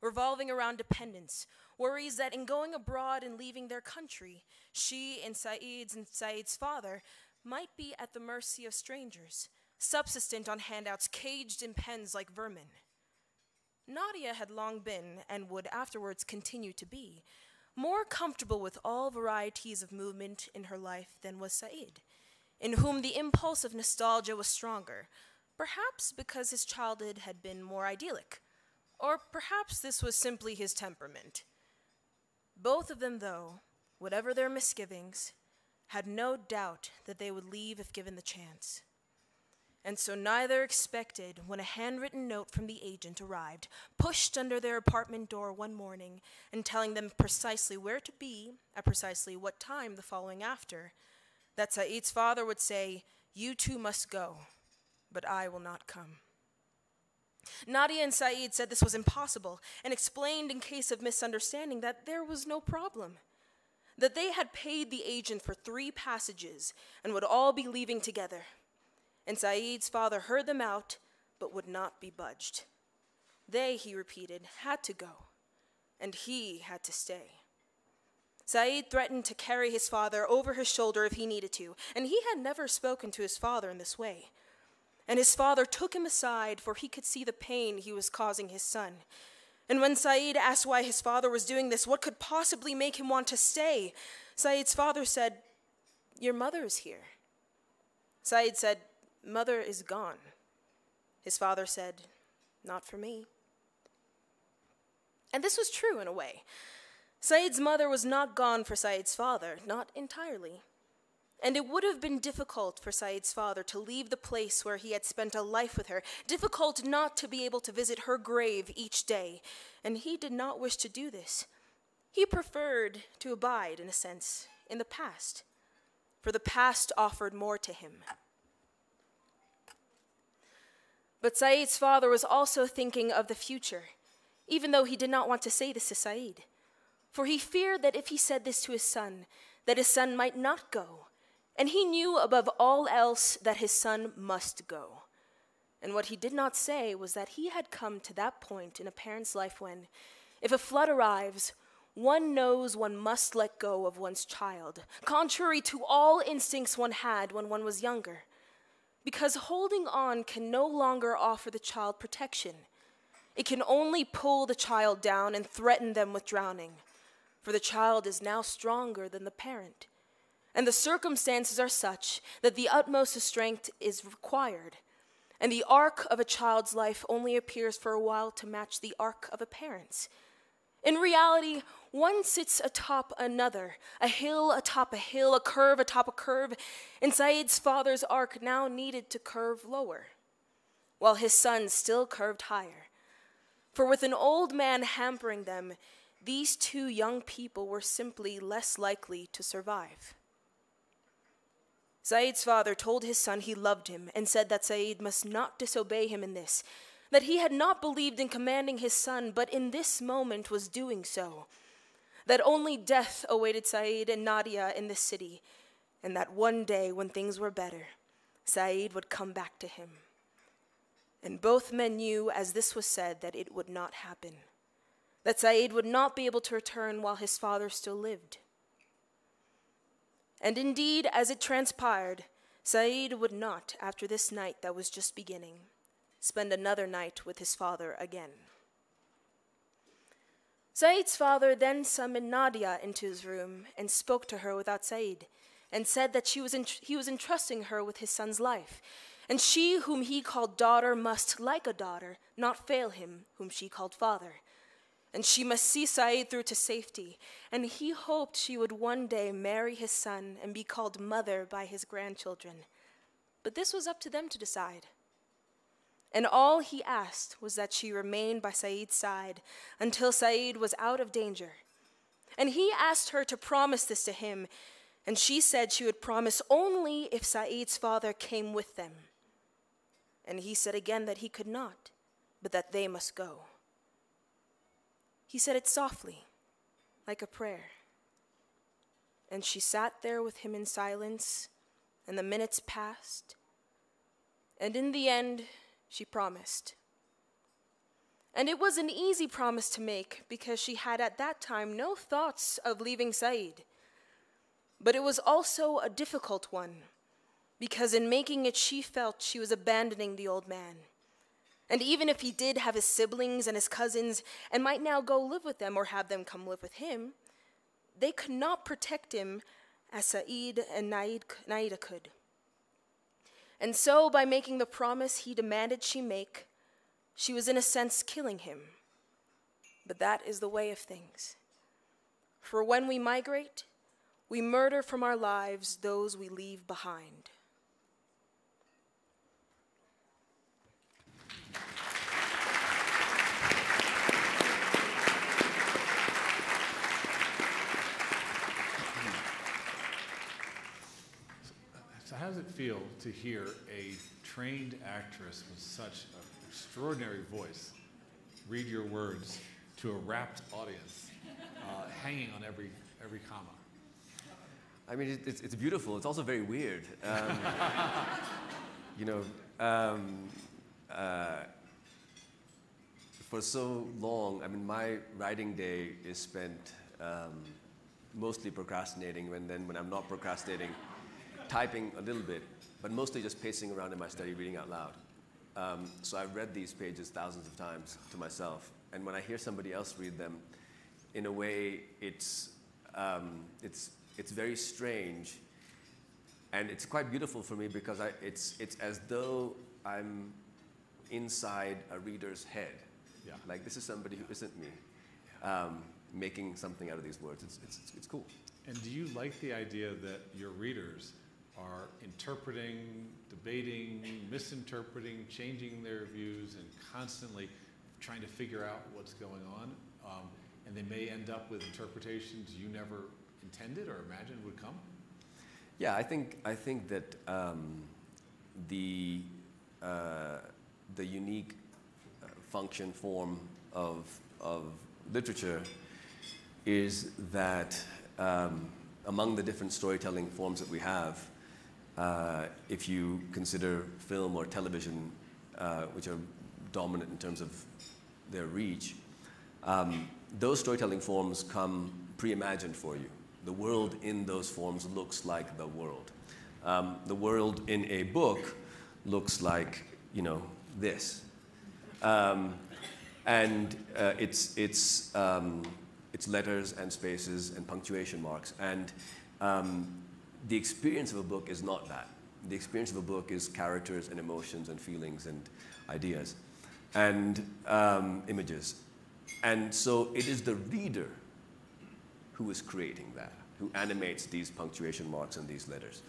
[SPEAKER 8] revolving around dependence, worries that in going abroad and leaving their country, she and Saeed's father might be at the mercy of strangers, subsistent on handouts, caged in pens like vermin. Nadia had long been, and would afterwards continue to be, more comfortable with all varieties of movement in her life than was Saeed, in whom the impulse of nostalgia was stronger, perhaps because his childhood had been more idyllic, or perhaps this was simply his temperament. Both of them, though, whatever their misgivings, had no doubt that they would leave if given the chance. And so neither expected when a handwritten note from the agent arrived, pushed under their apartment door one morning, and telling them precisely where to be at precisely what time the following after, that Saeed's father would say, "You two must go, but I will not come." Nadia and Saeed said this was impossible, and explained in case of misunderstanding that there was no problem, that they had paid the agent for 3 passages and would all be leaving together. And Saeed's father heard them out, but would not be budged. They, he repeated, had to go, and he had to stay. Saeed threatened to carry his father over his shoulder if he needed to, and he had never spoken to his father in this way. And his father took him aside, for he could see the pain he was causing his son. And when Saeed asked why his father was doing this, what could possibly make him want to stay, Saeed's father said, "Your mother is here." Saeed said, "Mother is gone." His father said, "Not for me." And this was true in a way. Saeed's mother was not gone for Saeed's father, not entirely. And it would have been difficult for Saeed's father to leave the place where he had spent a life with her, difficult not to be able to visit her grave each day, and he did not wish to do this. He preferred to abide, in a sense, in the past, for the past offered more to him. But Saeed's father was also thinking of the future, even though he did not want to say this to Saeed, for he feared that if he said this to his son, that his son might not go, and he knew above all else that his son must go. And what he did not say was that he had come to that point in a parent's life when, if a flood arrives, one knows one must let go of one's child, contrary to all instincts one had when one was younger, because holding on can no longer offer the child protection. It can only pull the child down and threaten them with drowning, for the child is now stronger than the parent, and the circumstances are such that the utmost of strength is required, and the arc of a child's life only appears for a while to match the arc of a parent's. In reality, one sits atop another, a hill atop a hill, a curve atop a curve, and Saeed's father's arc now needed to curve lower, while his son's still curved higher. For with an old man hampering them, these 2 young people were simply less likely to survive. Saeed's father told his son he loved him and said that Saeed must not disobey him in this, that he had not believed in commanding his son, but in this moment was doing so, that only death awaited Saeed and Nadia in this city, and that one day when things were better, Saeed would come back to him. And both men knew, as this was said, that it would not happen, that Saeed would not be able to return while his father still lived. And indeed, as it transpired, Saeed would not, after this night that was just beginning, spend another night with his father again. Saeed's father then summoned Nadia into his room and spoke to her without Saeed, and said that he was entrusting her with his son's life, and she whom he called daughter must, like a daughter, not fail him whom she called father. And she must see Saeed through to safety, and he hoped she would one day marry his son and be called mother by his grandchildren. But this was up to them to decide. And all he asked was that she remain by Saeed's side until Saeed was out of danger. And he asked her to promise this to him, and she said she would promise only if Saeed's father came with them. And he said again that he could not, but that they must go. He said it softly, like a prayer. And she sat there with him in silence, and the minutes passed. And in the end, she promised. And it was an easy promise to make because she had at that time no thoughts of leaving Saeed. But it was also a difficult one because in making it she felt she was abandoning the old man. And even if he did have his siblings and his cousins and might now go live with them or have them come live with him, they could not protect him as Saeed and Naida could. And so, by making the promise he demanded she make, she was in a sense killing him. But that is the way of things. For when we migrate, we murder from our lives those we leave behind.
[SPEAKER 7] So how does it feel to hear a trained actress with such an extraordinary voice read your words to a rapt audience, hanging on every comma?
[SPEAKER 6] I mean, it's beautiful. It's also very weird. For so long, I mean, my writing day is spent mostly procrastinating, and then when I'm not procrastinating, typing a little bit, but mostly just pacing around in my study, reading out loud. So I've read these pages thousands of times to myself, and when I hear somebody else read them, in a way, it's very strange, and it's quite beautiful for me because it's as though I'm inside a reader's head.
[SPEAKER 7] Yeah.
[SPEAKER 6] Like this is somebody who isn't me, making something out of these words. It's cool.
[SPEAKER 7] And do you like the idea that your readers are interpreting, debating, misinterpreting, changing their views, and constantly trying to figure out what's going on? And they may end up with interpretations you never intended or imagined would come?
[SPEAKER 6] Yeah, I think that the unique function form of literature is that among the different storytelling forms that we have, if you consider film or television, which are dominant in terms of their reach, those storytelling forms come pre-imagined for you. The world in those forms looks like the world. The world in a book looks like, this. And it's letters and spaces and punctuation marks. And the experience of a book is not that. The experience of a book is characters and emotions and feelings and ideas and images. And so it is the reader who is creating that, who animates these punctuation marks and these letters.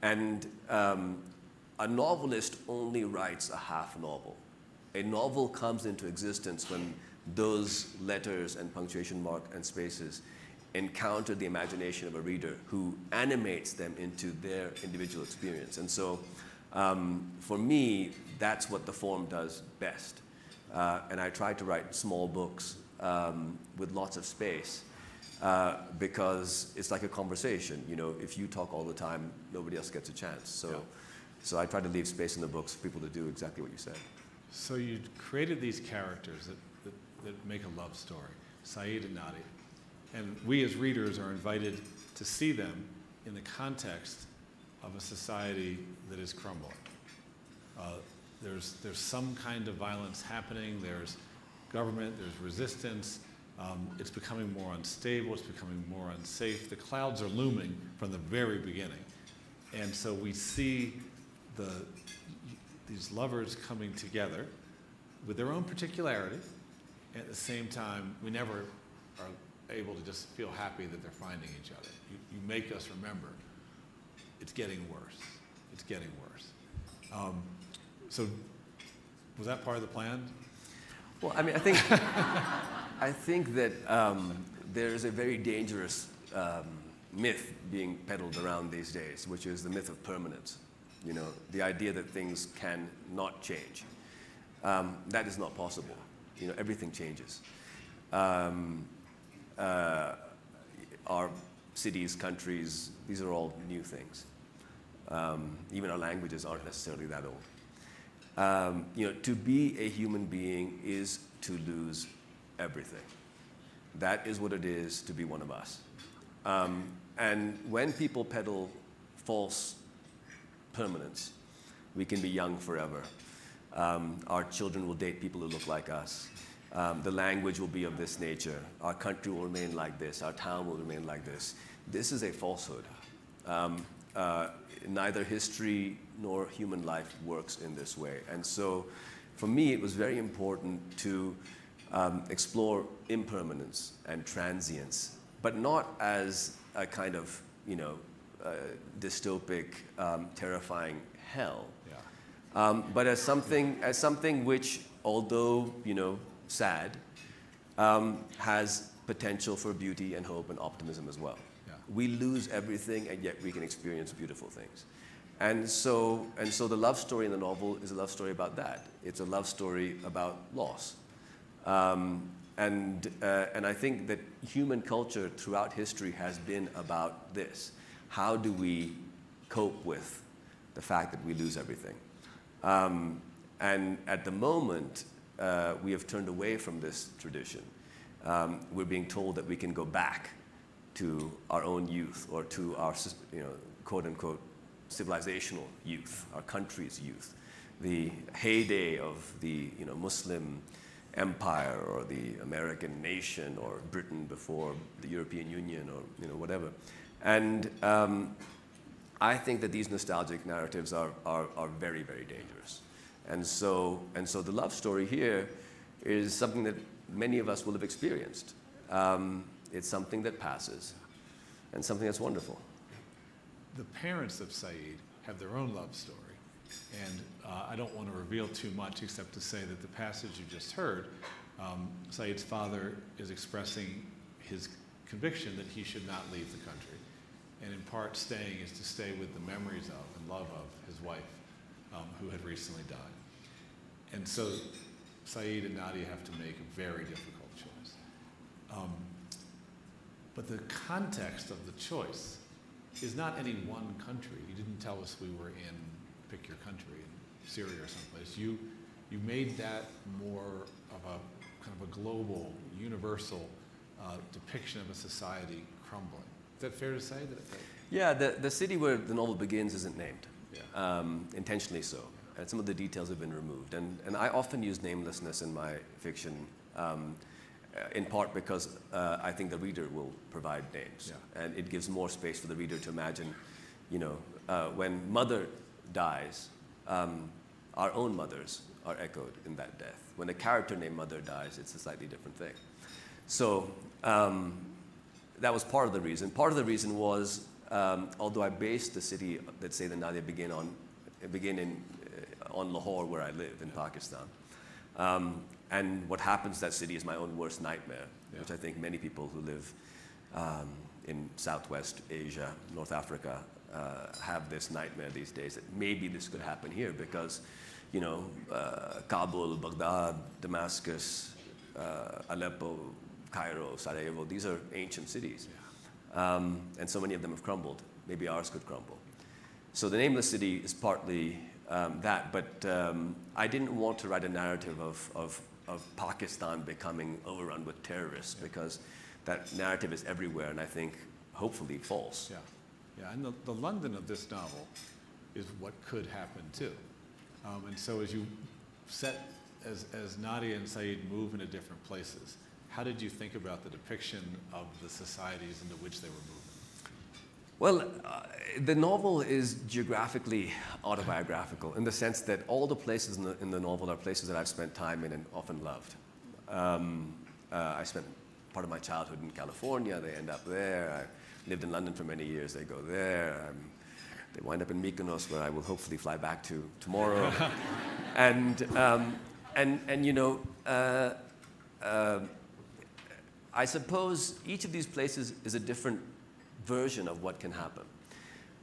[SPEAKER 6] And a novelist only writes a half novel. A novel comes into existence when those letters and punctuation mark and spaces encounter the imagination of a reader who animates them into their individual experience. And so for me, that's what the form does best. And I try to write small books with lots of space because it's like a conversation. If you talk all the time, nobody else gets a chance. So I try to leave space in the books for people to do exactly what you said.
[SPEAKER 7] So you created these characters that make a love story, Saeed and Nadia. And we as readers are invited to see them in the context of a society that is crumbling. There's some kind of violence happening, there's government, there's resistance, It's becoming more unstable, it's becoming more unsafe. The clouds are looming from the very beginning. And so we see these lovers coming together with their own particularity. At the same time, we never are able to just feel happy that they're finding each other. You make us remember it's getting worse. It's getting worse. So was that part of the plan?
[SPEAKER 6] Well, I mean, I think that there is a very dangerous myth being peddled around these days, which is the myth of permanence. You know, the idea that things can not change. That is not possible. You know, everything changes. Our cities, countries, these are all new things. Even our languages aren't necessarily that old. You know, to be a human being is to lose everything. That is what it is to be one of us. And when people peddle false permanence, we can be young forever. Our children will date people who look like us. The language will be of this nature. Our country will remain like this. Our town will remain like this. This is a falsehood. Neither history nor human life works in this way. And so for me, it was very important to explore impermanence and transience, but not as a kind of, you know, dystopic, terrifying hell, but as something which, although, you know, sad, has potential for beauty and hope and optimism as well.
[SPEAKER 7] Yeah.
[SPEAKER 6] We lose everything, and yet we can experience beautiful things. And so the love story in the novel is a love story about that. It's a love story about loss. And I think that human culture throughout history has been about this. How do we cope with the fact that we lose everything? And at the moment, we have turned away from this tradition. We're being told that we can go back to our own youth, or to our, you know, quote-unquote, civilizational youth, our country's youth, the heyday of the, you know, Muslim empire, or the American nation, or Britain before the European Union, or, you know, whatever. And I think that these nostalgic narratives are very, very dangerous. And so the love story here is something that many of us will have experienced. It's something that passes, and something that's wonderful.
[SPEAKER 7] The parents of Saeed have their own love story. And I don't want to reveal too much, except to say that the passage you just heard, Saeed's father is expressing his conviction that he should not leave the country. And in part, staying is to stay with the memories of and love of his wife, who had recently died. And so Saeed and Nadia have to make a very difficult choice. But the context of the choice is not any one country. You didn't tell us we were in, pick your country, in Syria or someplace. You made that more of a kind of a global, universal depiction of a society crumbling. Is that fair to say?
[SPEAKER 6] Yeah, the city where the novel begins isn't named,
[SPEAKER 7] yeah.
[SPEAKER 6] Intentionally so. And some of the details have been removed. And I often use namelessness in my fiction, in part because I think the reader will provide names.
[SPEAKER 7] Yeah.
[SPEAKER 6] And it gives more space for the reader to imagine, you know, when mother dies, our own mothers are echoed in that death. When a character named Mother dies, it's a slightly different thing. So that was part of the reason. Part of the reason was, although I based the city that Saeed and Nadia begin on Lahore, where I live in Pakistan. And what happens to that city is my own worst nightmare,
[SPEAKER 7] yeah.
[SPEAKER 6] which I think many people who live in Southwest Asia, North Africa, have this nightmare these days, that maybe this could happen here because, you know, Kabul, Baghdad, Damascus, Aleppo, Cairo, Sarajevo, these are ancient cities.
[SPEAKER 7] Yeah.
[SPEAKER 6] And so many of them have crumbled. Maybe ours could crumble. So the nameless city is partly that, but I didn't want to write a narrative of Pakistan becoming overrun with terrorists, yeah. because that narrative is everywhere, and I think hopefully false.
[SPEAKER 7] Yeah, yeah, and the London of this novel is what could happen too. And so as you set, as Nadia and Saeed move into different places, how did you think about the depiction of the societies into which they were moving?
[SPEAKER 6] Well, the novel is geographically autobiographical in the sense that all the places in the novel are places that I've spent time in and often loved. I spent part of my childhood in California. They end up there. I lived in London for many years. They go there. They wind up in Mykonos, where I will hopefully fly back to tomorrow. and you know, I suppose each of these places is a different version of what can happen.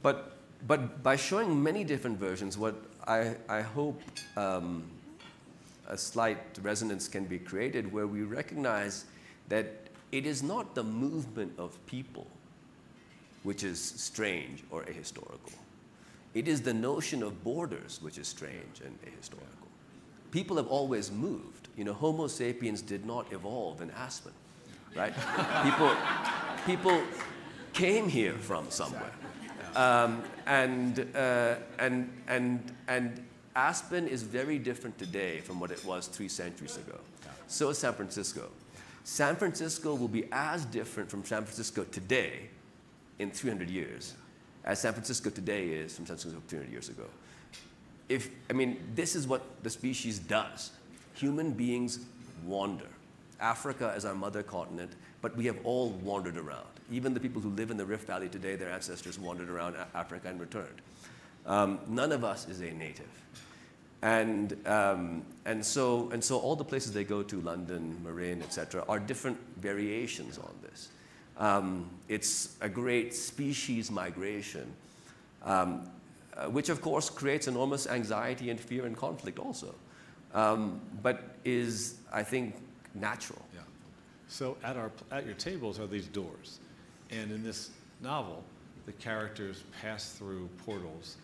[SPEAKER 6] But by showing many different versions, what I hope a slight resonance can be created where we recognize that it is not the movement of people which is strange or ahistorical. It is the notion of borders which is strange and ahistorical. People have always moved. You know, Homo sapiens did not evolve in Aspen, right? People came here from somewhere. And Aspen is very different today from what it was 3 centuries ago. So is San Francisco. San Francisco will be as different from San Francisco today in 300 years as San Francisco today is from San Francisco 300 years ago. I mean, this is what the species does. Human beings wander. Africa is our mother continent, but we have all wandered around. Even the people who live in the Rift Valley today, their ancestors wandered around Africa and returned. None of us is a native. And so all the places they go to, London, Marin, etc., are different variations on this. It's a great species migration, which of course creates enormous anxiety and fear and conflict also, but is, I think, natural.
[SPEAKER 7] Yeah. So at your tables are these doors. And in this novel, the characters pass through portals,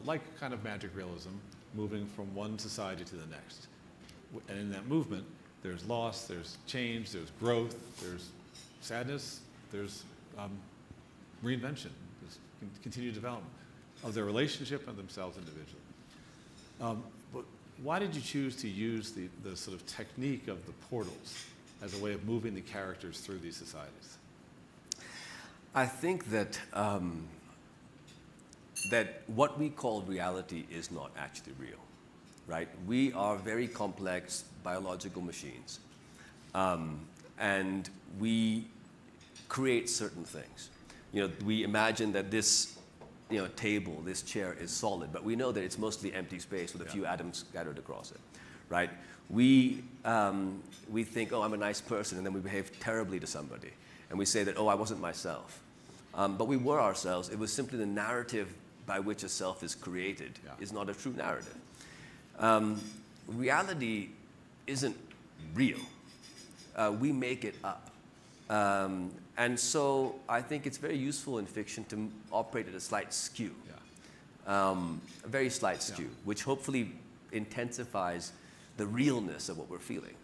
[SPEAKER 7] like kind of magic realism, moving from one society to the next. And in that movement, there's loss, there's change, there's growth, there's sadness, there's reinvention, there's continued development of their relationship and themselves individually. But why did you choose to use the sort of technique of the portals as a way of moving the characters through these societies?
[SPEAKER 6] I think that that what we call reality is not actually real, right? We are very complex biological machines, and we create certain things. You know, we imagine that this, you know, table, this chair is solid, but we know that it's mostly empty space with a few atoms scattered across it, right? We think, oh, I'm a nice person, and then we behave terribly to somebody, and we say that, oh, I wasn't myself. But we were ourselves. It was simply the narrative by which a self is created is not a true narrative. Reality isn't real. We make it up. And so I think it's very useful in fiction to operate at a slight skew, a very slight skew, which hopefully intensifies the realness of what we're feeling.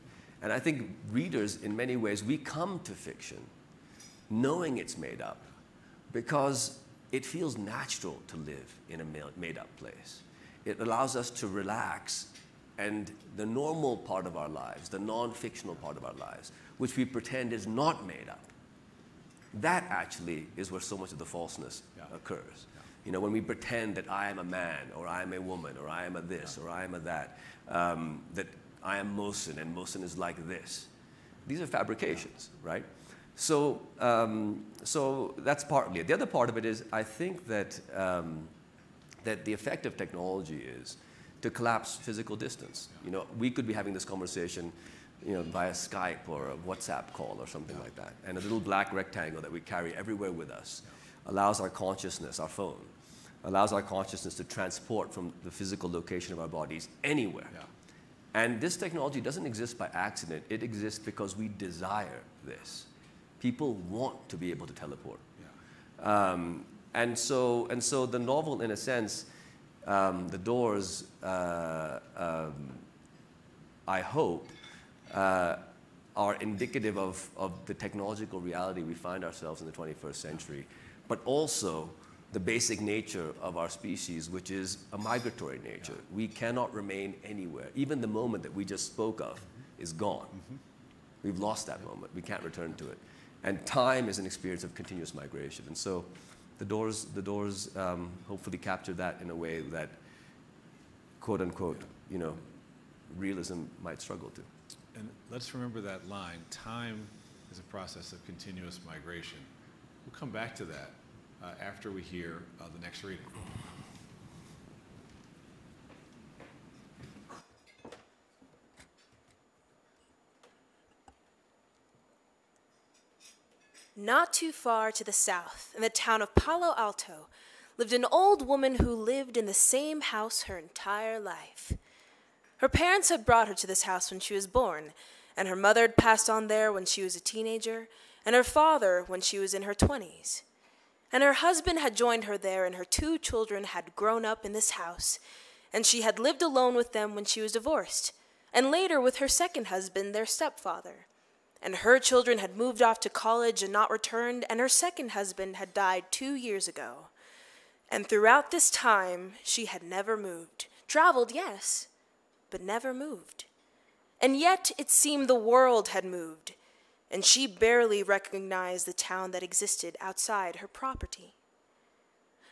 [SPEAKER 6] And I think readers, in many ways, we come to fiction knowing it's made up, because it feels natural to live in a made-up place. It allows us to relax, and the normal part of our lives, the non-fictional part of our lives, which we pretend is not made up, that actually is where so much of the falseness occurs. You know, when we pretend that I am a man, or I am a woman, or I am a this, or I am a that, that I am Mohsin, and Mohsin is like this. These are fabrications, right? So, so that's partly it. The other part of it is, I think that, that the effect of technology is to collapse physical distance. You know, we could be having this conversation, you know, via Skype or a WhatsApp call or something like that. And a little black rectangle that we carry everywhere with us allows our consciousness, our phone, allows our consciousness to transport from the physical location of our bodies anywhere. And this technology doesn't exist by accident. It exists because we desire this. People want to be able to teleport. And so the novel, in a sense, The Doors, I hope, are indicative of the technological reality we find ourselves in the 21st century, but also the basic nature of our species, which is a migratory nature. We cannot remain anywhere. Even the moment that we just spoke of is gone. We've lost that moment. We can't return to it. And time is an experience of continuous migration. And so the doors hopefully capture that in a way that, quote unquote, realism might struggle to.
[SPEAKER 7] And let's remember that line, time is a process of continuous migration. We'll come back to that after we hear the next reading.
[SPEAKER 8] Not too far to the south, in the town of Palo Alto, lived an old woman who lived in the same house her entire life. Her parents had brought her to this house when she was born, and her mother had passed on there when she was a teenager, and her father when she was in her 20s. And her husband had joined her there, and her 2 children had grown up in this house, and she had lived alone with them when she was divorced, and later with her second husband, their stepfather. And her children had moved off to college and not returned, and her second husband had died 2 years ago. And throughout this time, she had never moved. Traveled, yes, but never moved. And yet it seemed the world had moved, and she barely recognized the town that existed outside her property.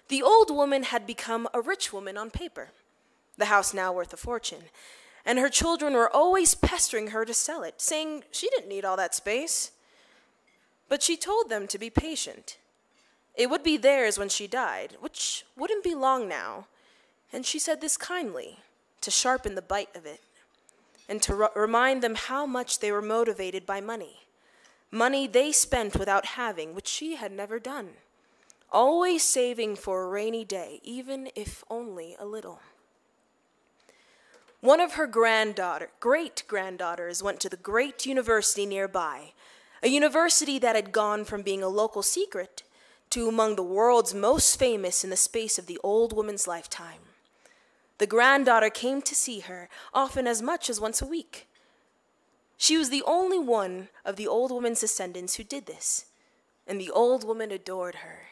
[SPEAKER 8] The old woman had become a rich woman on paper, the house now worth a fortune, and her children were always pestering her to sell it, saying she didn't need all that space. But she told them to be patient. It would be theirs when she died, which wouldn't be long now, and she said this kindly, to sharpen the bite of it, and to remind them how much they were motivated by money. Money they spent without having, which she had never done, always saving for a rainy day, even if only a little. One of her great-granddaughters went to the great university nearby, a university that had gone from being a local secret to among the world's most famous in the space of the old woman's lifetime. The granddaughter came to see her, often as much as once a week. She was the only one of the old woman's descendants who did this, and the old woman adored her,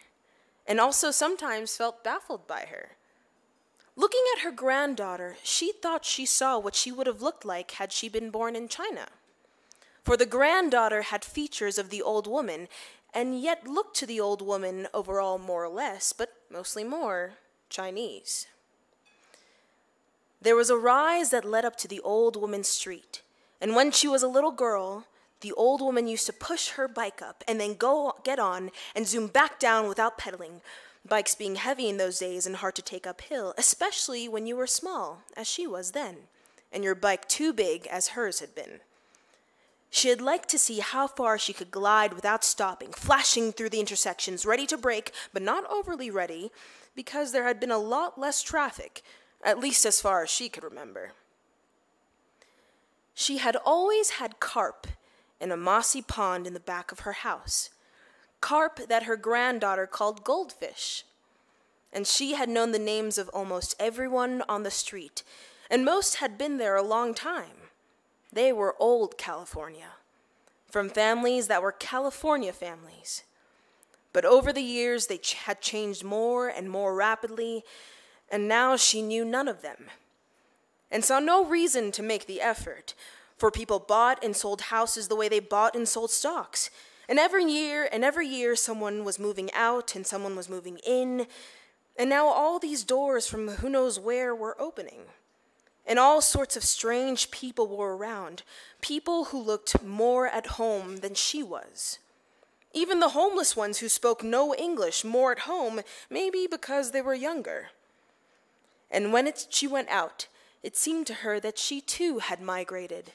[SPEAKER 8] and also sometimes felt baffled by her. Looking at her granddaughter, she thought she saw what she would have looked like had she been born in China. For the granddaughter had features of the old woman, and yet looked to the old woman overall more or less, but mostly more, Chinese. There was a rise that led up to the old woman's street, and when she was a little girl, the old woman used to push her bike up and then get on and zoom back down without pedaling, bikes being heavy in those days and hard to take uphill, especially when you were small, as she was then, and your bike too big as hers had been. She had liked to see how far she could glide without stopping, flashing through the intersections, ready to brake, but not overly ready, because there had been a lot less traffic, at least as far as she could remember. She had always had carp in a mossy pond in the back of her house, carp that her granddaughter called goldfish. And she had known the names of almost everyone on the street, and most had been there a long time. They were old California, from families that were California families. But over the years, they had changed more and more rapidly, and now she knew none of them, and saw no reason to make the effort, for people bought and sold houses the way they bought and sold stocks. And every year, someone was moving out and someone was moving in, and now all these doors from who knows where were opening. And all sorts of strange people were around, people who looked more at home than she was. Even the homeless ones who spoke no English more at home, maybe because they were younger. And when she went out, it seemed to her that she too had migrated,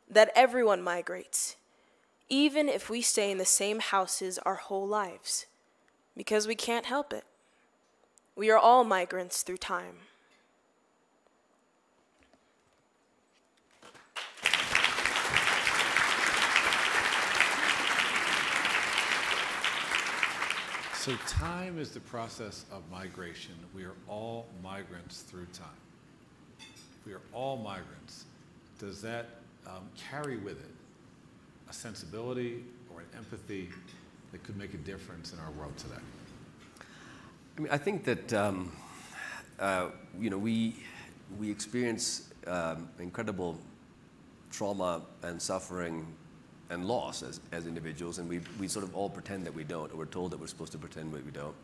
[SPEAKER 8] that everyone migrates, even if we stay in the same houses our whole lives, because we can't help it. We are all migrants through time.
[SPEAKER 7] So time is the process of migration. We are all migrants through time. We are all migrants. Does that carry with it a sensibility or an empathy that could make a difference in our world today?
[SPEAKER 6] I mean, I think that we experience incredible trauma and suffering and loss as individuals, and we sort of all pretend that we don't, or we're told that we're supposed to pretend that we don't.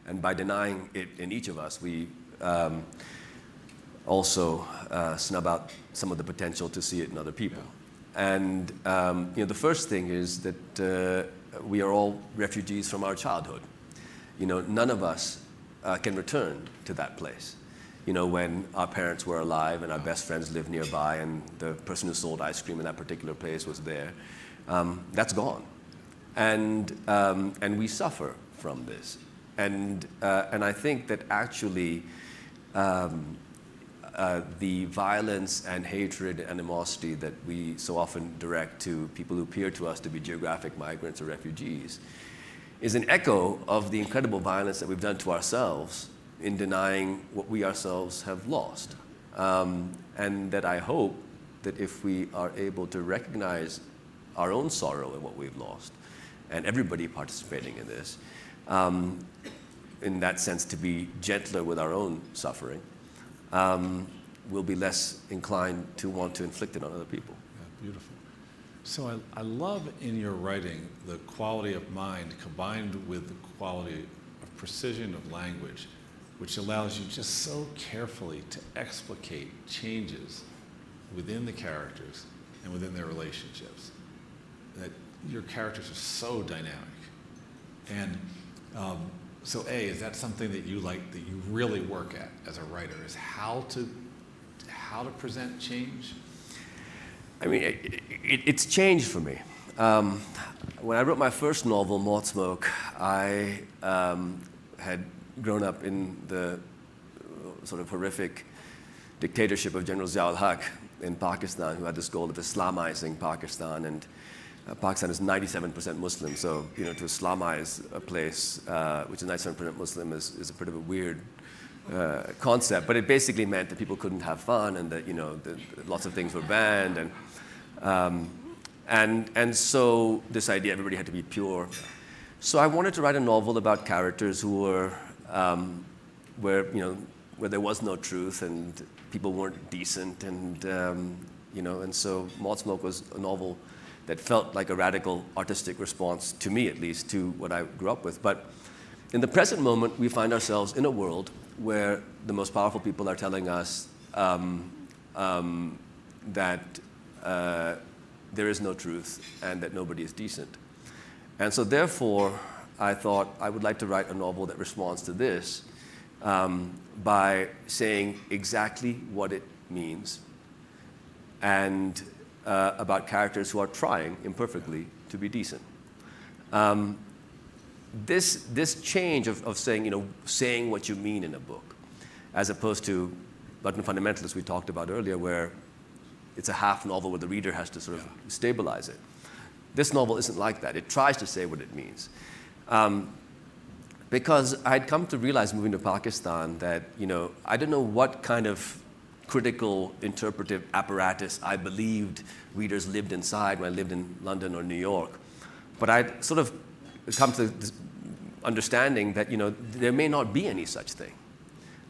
[SPEAKER 6] And by denying it in each of us, we also snub out some of the potential to see it in other people. And the first thing is that we are all refugees from our childhood. None of us can return to that place. When our parents were alive and our best friends lived nearby and the person who sold ice cream in that particular place was there, that's gone. And we suffer from this. And I think that actually the violence and hatred and animosity that we so often direct to people who appear to us to be geographic migrants or refugees is an echo of the incredible violence that we've done to ourselves in denying what we ourselves have lost. And that I hope that if we are able to recognize our own sorrow in what we've lost, and everybody participating in this, in that sense to be gentler with our own suffering, we'll be less inclined to want to inflict it on other people.
[SPEAKER 7] Yeah, beautiful. So I love in your writing the quality of mind combined with the quality of precision of language, which allows you just so carefully to explicate changes within the characters and within their relationships. That your characters are so dynamic. And so is that something that you like, that you really work at as a writer, is how to present change?
[SPEAKER 6] I mean, it's changed for me. When I wrote my first novel, Malt Smoke, I had grown up in the sort of horrific dictatorship of General Zia-ul-Haq in Pakistan, who had this goal of Islamizing Pakistan. And Pakistan is 97% Muslim, so to Islamize a place which is 97% Muslim is a bit of a weird concept. But it basically meant that people couldn't have fun, and that lots of things were banned, and so this idea everybody had to be pure. So I wanted to write a novel about characters who were where there was no truth and people weren't decent, and so Malt Smoke was a novel that felt like a radical artistic response, to me at least, to what I grew up with. But in the present moment, we find ourselves in a world where the most powerful people are telling us that there is no truth and that nobody is decent. And so therefore, I thought I would like to write a novel that responds to this by saying exactly what it means, and about characters who are trying imperfectly to be decent. This change of saying what you mean in a book, as opposed to Button Fundamentalists we talked about earlier, where it's a half novel where the reader has to sort of stabilize it. This novel isn't like that. It tries to say what it means. Because I'd come to realize moving to Pakistan that I didn't know what kind of critical interpretive apparatus I believed readers lived inside when I lived in London or New York. But I'd sort of come to this understanding that there may not be any such thing.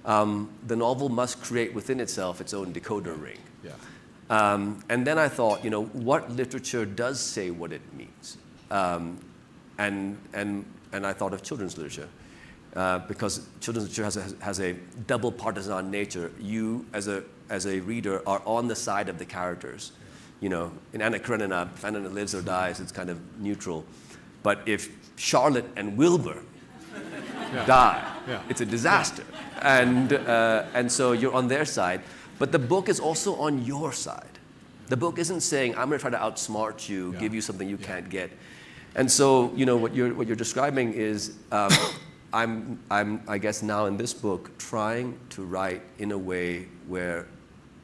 [SPEAKER 6] The novel must create within itself its own decoder ring.
[SPEAKER 7] Yeah.
[SPEAKER 6] And then I thought, what literature does say what it means? And I thought of children's literature. Because children's literature has a double partisan nature. You, as a reader, are on the side of the characters. In Anna Karenina, if Anna lives or dies, it's kind of neutral. But if Charlotte and Wilbur die, it's a disaster. And so you're on their side. But the book is also on your side. The book isn't saying, I'm going to try to outsmart you, give you something you can't get. And so, what you're describing is, I guess now in this book, trying to write in a way where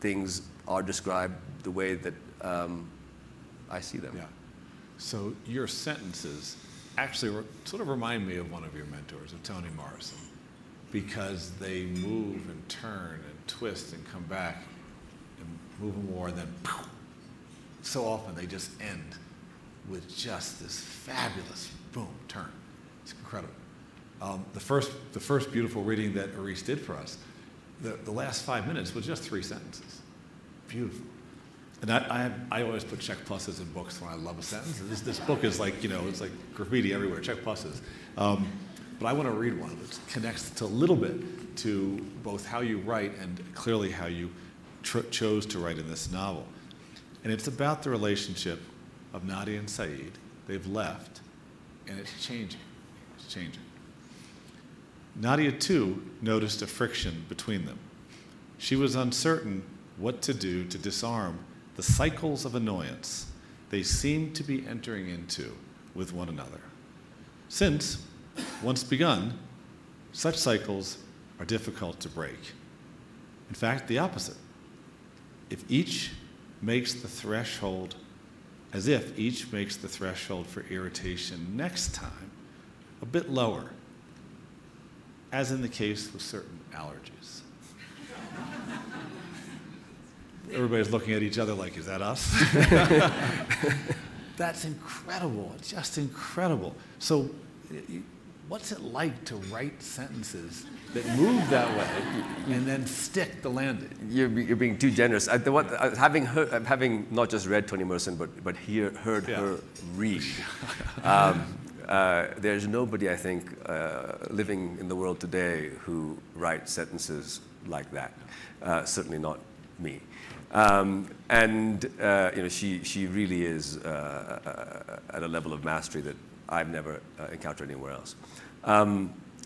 [SPEAKER 6] things are described the way that I see them.
[SPEAKER 7] Yeah. So your sentences actually sort of remind me of one of your mentors, of Toni Morrison, because they move and turn and twist and come back and move more, and then so often they just end with just this fabulous boom turn. It's incredible. The first beautiful reading that Aris did for us, the last 5 minutes was just 3 sentences. Beautiful. And I always put check pluses in books when I love a sentence. And this book is like, it's like graffiti everywhere, check pluses. But I want to read one that connects to a little bit to both how you write and clearly how you chose to write in this novel. And it's about the relationship of Nadia and Saeed. They've left, and it's changing. It's changing. Nadia, too, noticed a friction between them. She was uncertain what to do to disarm the cycles of annoyance they seemed to be entering into with one another. Since, once begun, such cycles are difficult to break. In fact, the opposite. If each makes the threshold, as if each makes the threshold for irritation next time a bit lower, as in the case with certain allergies. Everybody's looking at each other like, is that us? That's incredible, just incredible. So what's it like to write sentences that move that way and then stick the landing?
[SPEAKER 6] You're being too generous. Having not just read Toni Morrison, but heard her read, there's nobody, I think, living in the world today who writes sentences like that. Certainly not me. She really is at a level of mastery that I've never encountered anywhere else.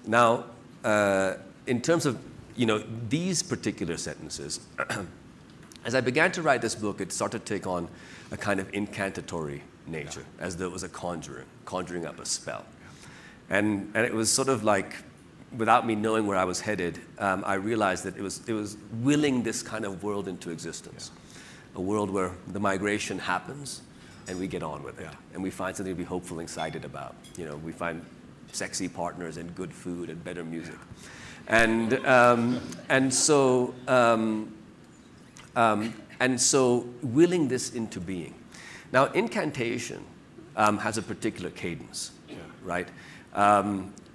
[SPEAKER 6] Now, in terms of these particular sentences, as I began to write this book, it started to take on a kind of incantatory nature, as though it was a conjuring up a spell. And it was sort of like, without me knowing where I was headed, I realized that it was willing this kind of world into existence, a world where the migration happens, and we get on with it, and we find something to be hopeful and excited about. We find sexy partners and good food and better music, and so willing this into being. Now, incantation has a particular cadence, right?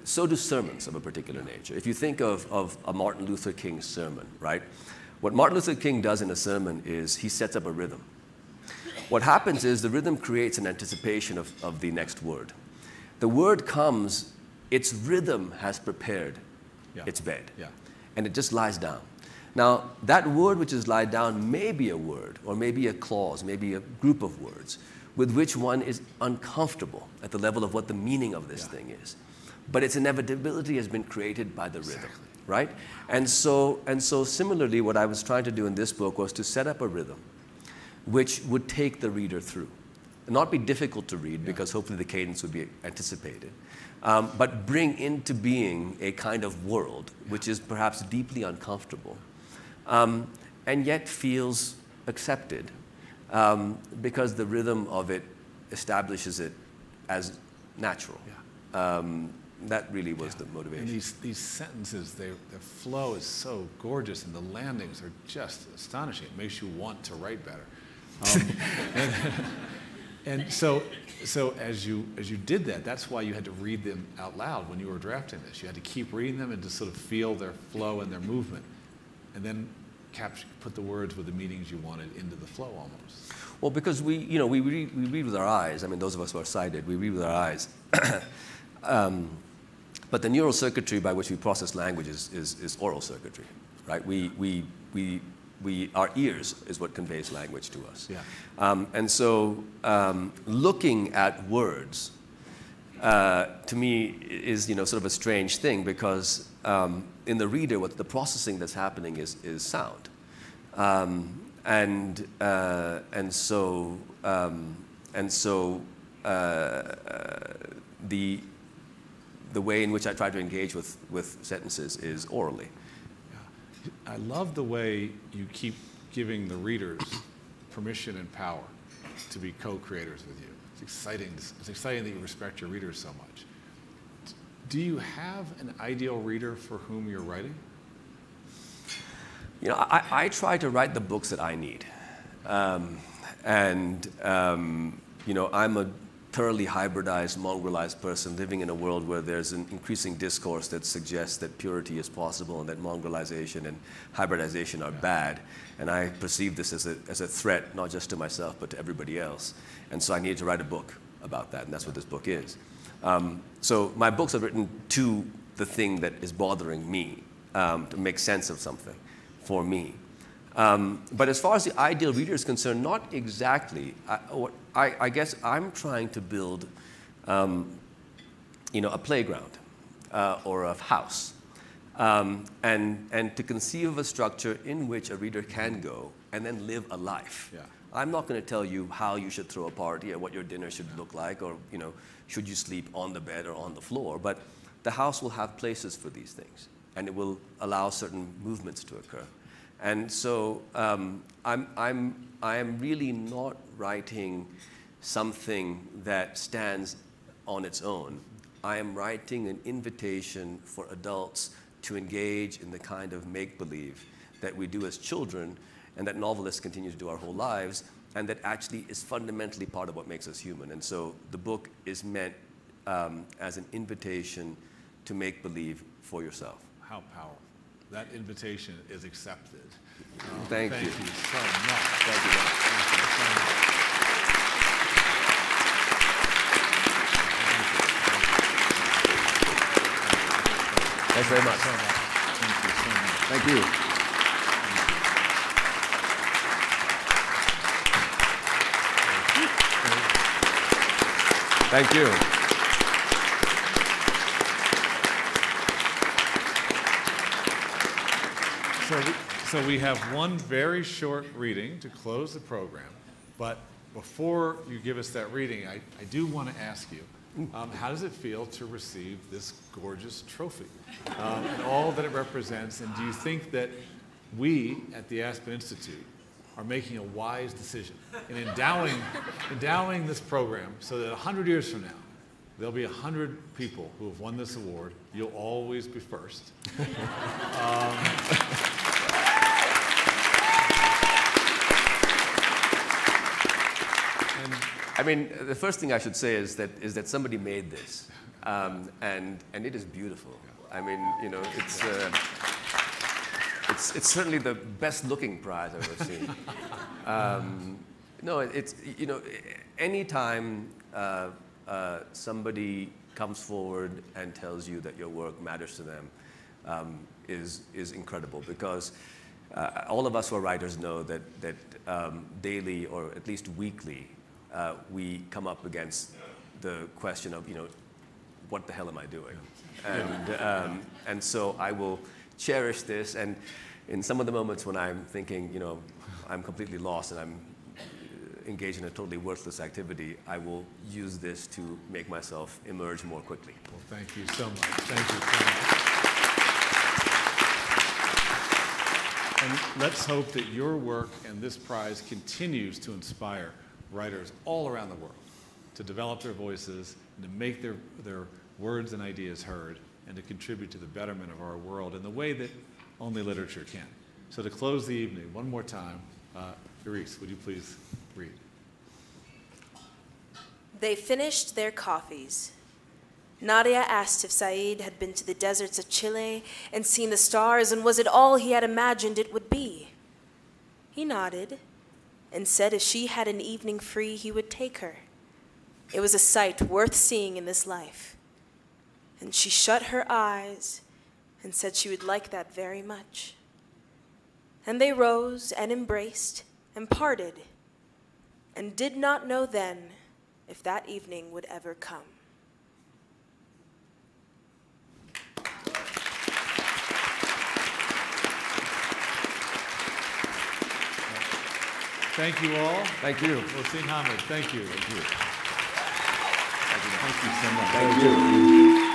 [SPEAKER 6] So do sermons of a particular nature. If you think of a Martin Luther King sermon, right? What Martin Luther King does in a sermon is he sets up a rhythm. What happens is the rhythm creates an anticipation of the next word. The word comes, its rhythm has prepared its bed, and it just lies down. Now, that word which is lied down may be a word, or maybe a clause, maybe a group of words, with which one is uncomfortable at the level of what the meaning of this thing is. But its inevitability has been created by the rhythm, right? And so similarly, what I was trying to do in this book was to set up a rhythm which would take the reader through. And not be difficult to read, because hopefully the cadence would be anticipated, but bring into being a kind of world which is perhaps deeply uncomfortable, and yet feels accepted, because the rhythm of it establishes it as natural. That really was the motivation.
[SPEAKER 7] And these sentences, their flow is so gorgeous, and the landings are just astonishing. It makes you want to write better. And so as you did that, that's why you had to read them out loud when you were drafting this. You had to keep reading them and to sort of feel their flow and their movement, and then put the words with the meanings you wanted into the flow almost.
[SPEAKER 6] Well, because we read with our eyes. I mean, those of us who are sighted, we read with our eyes. But the neural circuitry by which we process language is oral circuitry, right? Our ears is what conveys language to us. And so looking at words, to me, is sort of a strange thing, because in the reader, what the processing that's happening is sound. The way in which I try to engage with sentences is orally.
[SPEAKER 7] I love the way you keep giving the readers permission and power to be co-creators with you. It's exciting. It's exciting that you respect your readers so much. Do you have an ideal reader for whom you're writing?
[SPEAKER 6] I try to write the books that I need. I'm thoroughly hybridized, mongrelized person living in a world where there's an increasing discourse that suggests that purity is possible and that mongrelization and hybridization are bad. And I perceive this as a threat, not just to myself, but to everybody else. And so I needed to write a book about that, and that's what this book is. So my books are written to the thing that is bothering me, to make sense of something for me. But as far as the ideal reader is concerned, not exactly. I guess I'm trying to build, a playground or a house, and to conceive of a structure in which a reader can go and then live a life.
[SPEAKER 7] Yeah.
[SPEAKER 6] I'm not going to tell you how you should throw a party or what your dinner should look like, or should you sleep on the bed or on the floor. But the house will have places for these things, and it will allow certain movements to occur. And so I am really not writing something that stands on its own. I am writing an invitation for adults to engage in the kind of make-believe that we do as children and that novelists continue to do our whole lives, and that actually is fundamentally part of what makes us human. And so the book is meant as an invitation to make believe for yourself.
[SPEAKER 7] How powerful. That invitation is accepted.
[SPEAKER 6] Thank you.
[SPEAKER 7] Thank you so much.
[SPEAKER 6] Thank you.
[SPEAKER 7] Thank you so much.
[SPEAKER 6] Thanks very much.
[SPEAKER 7] Thank you so much.
[SPEAKER 6] Thank you. Thank you.
[SPEAKER 7] So we have one very short reading to close the program, but before you give us that reading, I do want to ask you, how does it feel to receive this gorgeous trophy and all that it represents? And do you think that we at the Aspen Institute are making a wise decision in endowing this program so that 100 years from now, there'll be 100 people who have won this award. You'll always be first.
[SPEAKER 6] I mean, the first thing I should say is that somebody made this, and it is beautiful. I mean, it's certainly the best-looking prize I've ever seen. No, it's anytime somebody comes forward and tells you that your work matters to them is incredible, because all of us who are writers know that daily or at least weekly we come up against the question of what the hell am I doing, and so I will cherish this, and in some of the moments when I'm thinking I'm completely lost and I'm engaged in a totally worthless activity, I will use this to make myself emerge more quickly.
[SPEAKER 7] Well, thank you so much. Thank you so much. And let's hope that your work and this prize continues to inspire writers all around the world to develop their voices and to make their words and ideas heard and to contribute to the betterment of our world in the way that only literature can. So to close the evening, one more time, Iris, would you please read?
[SPEAKER 8] They finished their coffees. Nadia asked if Said had been to the deserts of Chile and seen the stars, and was it all he had imagined it would be. He nodded and said if she had an evening free, he would take her. It was a sight worth seeing in this life. And she shut her eyes and said she would like that very much. And they rose and embraced and parted, and did not know then if that evening would ever come.
[SPEAKER 7] Thank you all.
[SPEAKER 6] Thank you.
[SPEAKER 7] Mohsin Hamid, thank you.
[SPEAKER 6] Thank you.
[SPEAKER 7] Thank you so much.
[SPEAKER 6] Thank you.